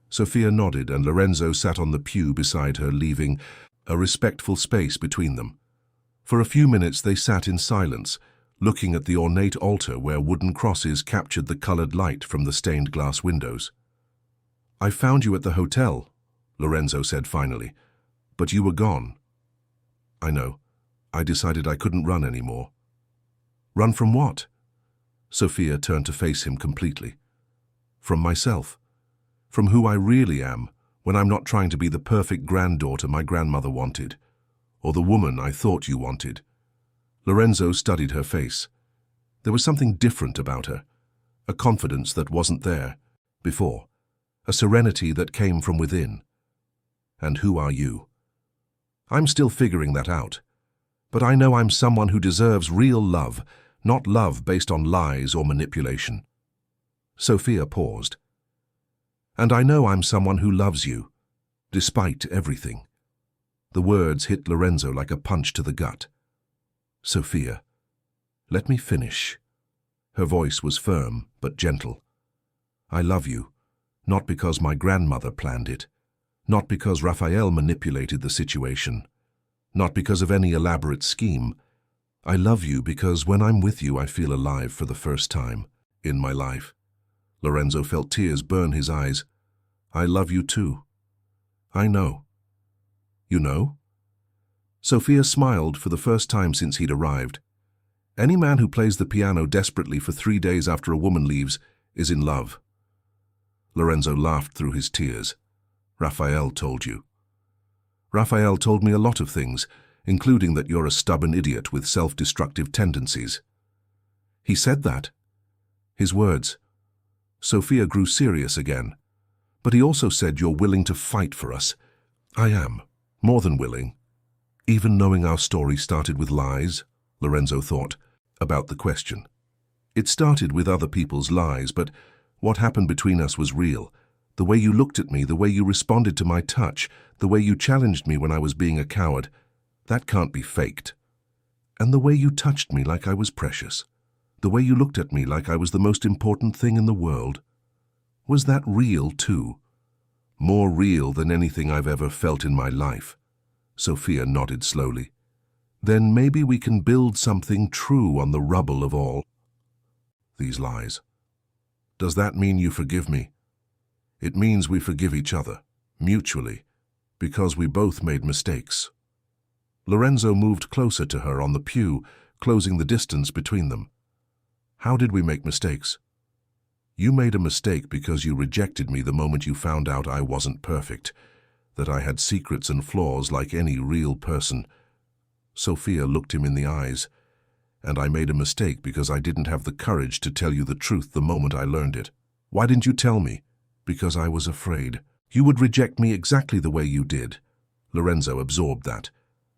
Sophia nodded, and Lorenzo sat on the pew beside her, leaving a respectful space between them. For a few minutes they sat in silence, looking at the ornate altar where wooden crosses captured the colored light from the stained glass windows. "I found you at the hotel," Lorenzo said finally, "but you were gone." "I know. I decided I couldn't run anymore." "Run from what?" Sophia turned to face him completely. "From myself. From who I really am, when I'm not trying to be the perfect granddaughter my grandmother wanted, or the woman I thought you wanted." Lorenzo studied her face. There was something different about her, a confidence that wasn't there before, a serenity that came from within. "And who are you?" "I'm still figuring that out. But I know I'm someone who deserves real love, not love based on lies or manipulation." Sophia paused. "And I know I'm someone who loves you, despite everything." The words hit Lorenzo like a punch to the gut. "Sophia, let me finish." Her voice was firm but gentle. "I love you, not because my grandmother planned it, not because Raphael manipulated the situation, not because of any elaborate scheme. I love you because when I'm with you I feel alive for the first time in my life." Lorenzo felt tears burn his eyes. "I love you too." "I know." "You know?" Sophia smiled for the first time since he'd arrived. Any man who plays the piano desperately for 3 days after a woman leaves is in love. Lorenzo laughed through his tears. "Raphael told you." "Raphael told me a lot of things, including that you're a stubborn idiot with self-destructive tendencies." "He said that?" His words. Sophia grew serious again. "But he also said you're willing to fight for us." "I am, more than willing." Even knowing our story started with lies, Lorenzo thought, about the question. It started with other people's lies, but what happened between us was real. The way you looked at me, the way you responded to my touch, the way you challenged me when I was being a coward, that can't be faked. And the way you touched me like I was precious. The way you looked at me like I was the most important thing in the world. Was that real too? More real than anything I've ever felt in my life. Sophia nodded slowly. Then maybe we can build something true on the rubble of all these lies. Does that mean you forgive me? It means we forgive each other, mutually, because we both made mistakes. Lorenzo moved closer to her on the pew, closing the distance between them. How did we make mistakes? You made a mistake because you rejected me the moment you found out I wasn't perfect, that I had secrets and flaws like any real person. Sophia looked him in the eyes. And I made a mistake because I didn't have the courage to tell you the truth the moment I learned it. Why didn't you tell me? Because I was afraid. You would reject me exactly the way you did. Lorenzo absorbed that.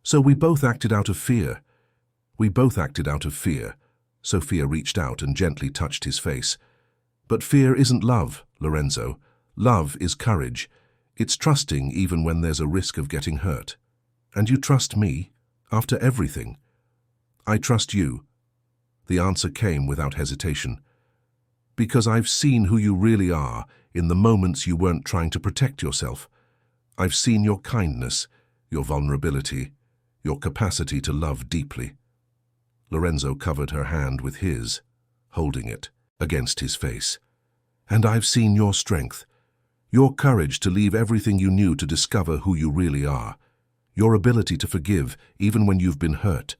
So we both acted out of fear. We both acted out of fear. Sophia reached out and gently touched his face. But fear isn't love, Lorenzo. Love is courage. It's trusting even when there's a risk of getting hurt. And you trust me, after everything. I trust you. The answer came without hesitation. Because I've seen who you really are in the moments you weren't trying to protect yourself. I've seen your kindness, your vulnerability, your capacity to love deeply. Lorenzo covered her hand with his, holding it against his face. And I've seen your strength, your courage to leave everything you knew to discover who you really are, your ability to forgive even when you've been hurt.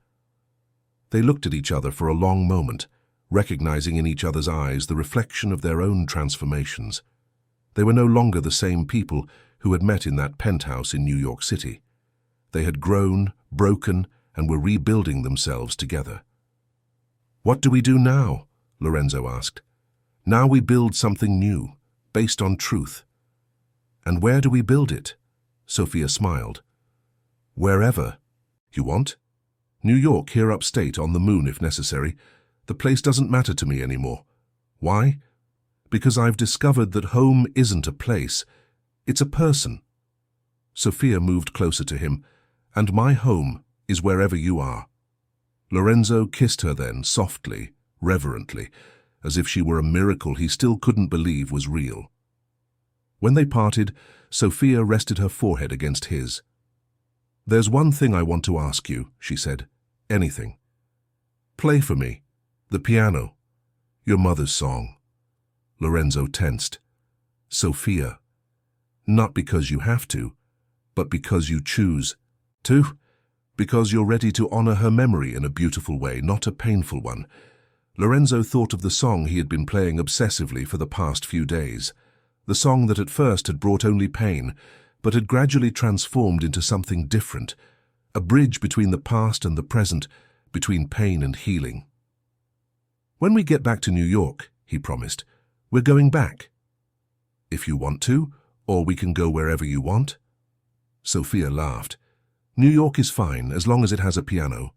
They looked at each other for a long moment, recognizing in each other's eyes the reflection of their own transformations. They were no longer the same people who had met in that penthouse in New York City. They had grown, broken, and were rebuilding themselves together. What do we do now? Lorenzo asked. Now we build something new, based on truth. And where do we build it? Sophia smiled. Wherever. You want? New York, here upstate, on the moon if necessary. The place doesn't matter to me anymore. Why? Because I've discovered that home isn't a place, it's a person. Sophia moved closer to him, and my home is wherever you are. Lorenzo kissed her then, softly, reverently, as if she were a miracle he still couldn't believe was real. When they parted, Sophia rested her forehead against his. There's one thing I want to ask you, she said. Anything. Play for me. The piano. Your mother's song. Lorenzo tensed. Sophia. Not because you have to, but because you choose to. Because you're ready to honor her memory in a beautiful way, not a painful one. Lorenzo thought of the song he had been playing obsessively for the past few days. The song that at first had brought only pain, but had gradually transformed into something different. A bridge between the past and the present, between pain and healing. When we get back to New York, he promised, we're going back. If you want to, or we can go wherever you want. Sophia laughed. New York is fine, as long as it has a piano.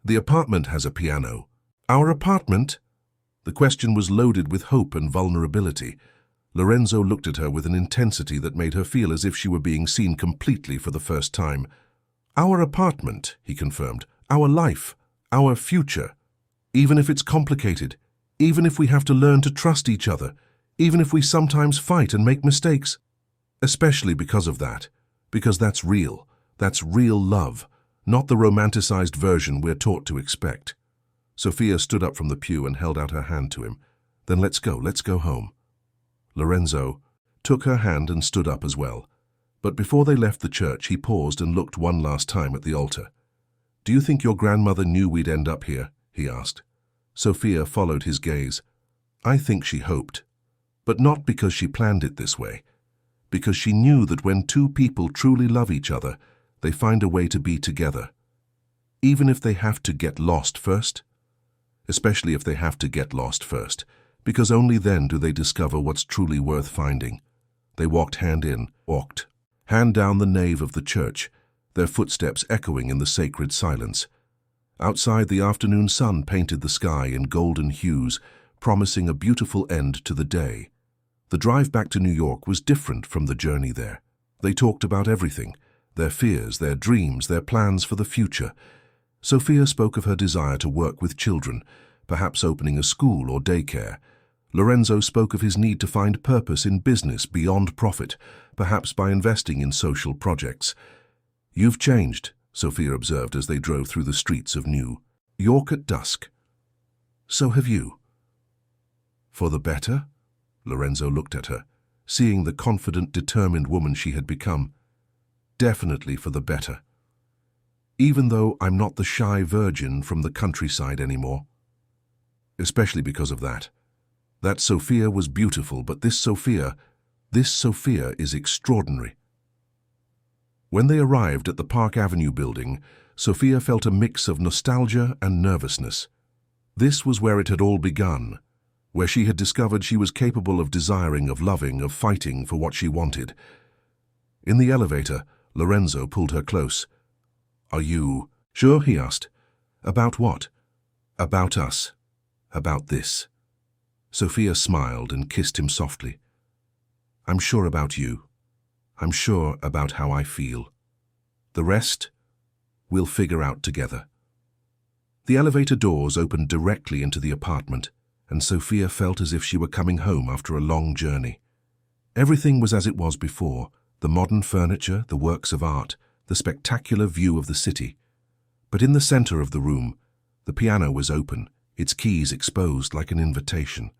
The apartment has a piano. Our apartment? The question was loaded with hope and vulnerability. Lorenzo looked at her with an intensity that made her feel as if she were being seen completely for the first time. Our apartment, he confirmed, our life, our future. Even if it's complicated, even if we have to learn to trust each other, even if we sometimes fight and make mistakes. Especially because of that, because that's real love, not the romanticized version we're taught to expect. Sophia stood up from the pew and held out her hand to him. Then let's go home. Lorenzo took her hand and stood up as well. But before they left the church, he paused and looked one last time at the altar. Do you think your grandmother knew we'd end up here? He asked. Sophia followed his gaze. I think she hoped. But not because she planned it this way. Because she knew that when two people truly love each other, they find a way to be together. Even if they have to get lost first. Especially if they have to get lost first, because only then do they discover what's truly worth finding. They walked hand down the nave of the church, their footsteps echoing in the sacred silence. Outside, the afternoon sun painted the sky in golden hues, promising a beautiful end to the day. The drive back to New York was different from the journey there. They talked about everything, their fears, their dreams, their plans for the future. Sophia spoke of her desire to work with children, perhaps opening a school or daycare. Lorenzo spoke of his need to find purpose in business beyond profit, perhaps by investing in social projects. "You've changed," Sophia observed as they drove through the streets of New York at dusk. "So have you." "For the better?" Lorenzo looked at her, seeing the confident, determined woman she had become. "Definitely for the better. Even though I'm not the shy virgin from the countryside anymore. Especially because of that. That Sophia was beautiful, but this Sophia is extraordinary." When they arrived at the Park Avenue building, Sophia felt a mix of nostalgia and nervousness. This was where it had all begun, where she had discovered she was capable of desiring, of loving, of fighting for what she wanted. In the elevator, Lorenzo pulled her close. "Are you sure?" he asked. "About what?" "About us. About this." Sophia smiled and kissed him softly. "I'm sure about you. I'm sure about how I feel. The rest, we'll figure out together." The elevator doors opened directly into the apartment, and Sophia felt as if she were coming home after a long journey. Everything was as it was before, the modern furniture, the works of art, the spectacular view of the city. But in the center of the room, the piano was open, its keys exposed like an invitation.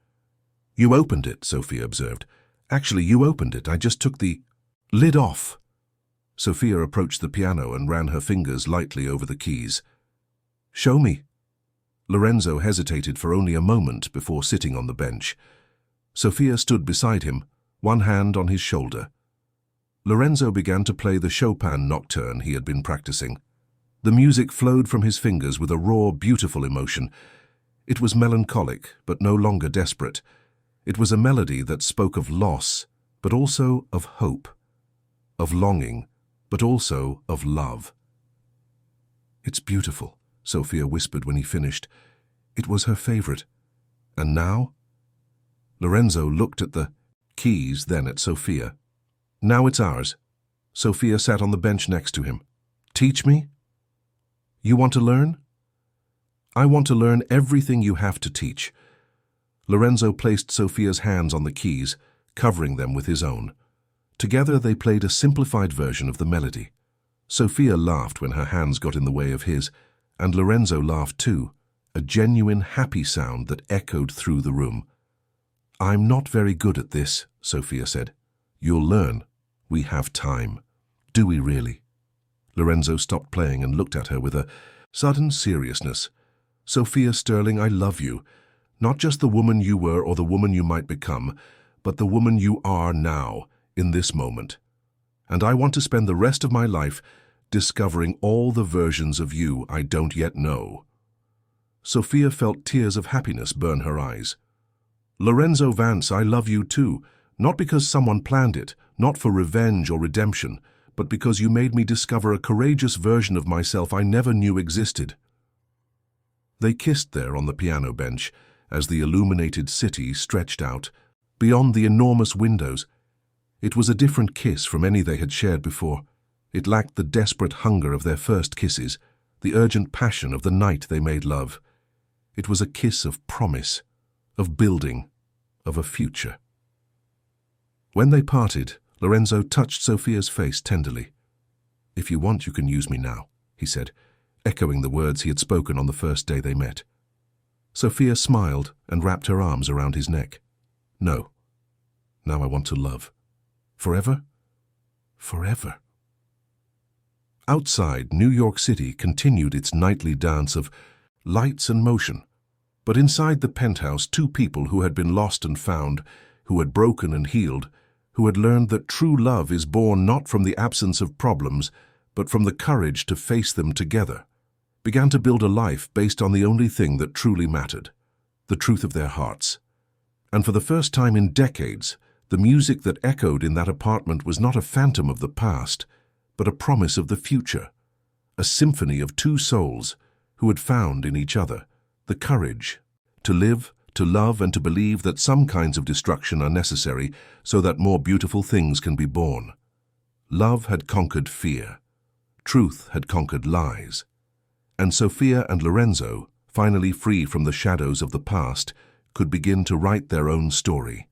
"You opened it," Sophia observed. "Actually, you opened it. I just took the lid off." Sophia approached the piano and ran her fingers lightly over the keys. "Show me." Lorenzo hesitated for only a moment before sitting on the bench. Sophia stood beside him, one hand on his shoulder. Lorenzo began to play the Chopin nocturne he had been practicing. The music flowed from his fingers with a raw, beautiful emotion. It was melancholic, but no longer desperate. It was a melody that spoke of loss, but also of hope, of longing, but also of love. "It's beautiful," Sophia whispered when he finished. It was her favorite. "And now?" Lorenzo looked at the keys, then at Sophia. "Now it's ours." Sophia sat on the bench next to him. "Teach me?" "You want to learn?" "I want to learn everything you have to teach." Lorenzo placed Sophia's hands on the keys, covering them with his own. Together they played a simplified version of the melody. Sophia laughed when her hands got in the way of his, and Lorenzo laughed too, a genuine happy sound that echoed through the room. "I'm not very good at this," Sophia said. "You'll learn. We have time." "Do we really?" Lorenzo stopped playing and looked at her with a sudden seriousness. "Sophia Sterling, I love you. Not just the woman you were or the woman you might become, but the woman you are now, in this moment. And I want to spend the rest of my life discovering all the versions of you I don't yet know." Sophia felt tears of happiness burn her eyes. "Lorenzo Vance, I love you too, not because someone planned it, not for revenge or redemption, but because you made me discover a courageous version of myself I never knew existed." They kissed there on the piano bench as the illuminated city stretched out beyond the enormous windows. It was a different kiss from any they had shared before. It lacked the desperate hunger of their first kisses, the urgent passion of the night they made love. It was a kiss of promise, of building, of a future. When they parted, Lorenzo touched Sophia's face tenderly. "If you want, you can use me now," he said, echoing the words he had spoken on the first day they met. Sophia smiled and wrapped her arms around his neck. "No. Now I want to love. Forever? Forever." Outside, New York City continued its nightly dance of lights and motion. But inside the penthouse, two people who had been lost and found, who had broken and healed, who had learned that true love is born not from the absence of problems, but from the courage to face them together, began to build a life based on the only thing that truly mattered, the truth of their hearts. And for the first time in decades, the music that echoed in that apartment was not a phantom of the past, but a promise of the future, a symphony of two souls who had found in each other the courage to live, to love, and to believe that some kinds of destruction are necessary so that more beautiful things can be born. Love had conquered fear. Truth had conquered lies. And Sophia and Lorenzo, finally free from the shadows of the past, could begin to write their own story.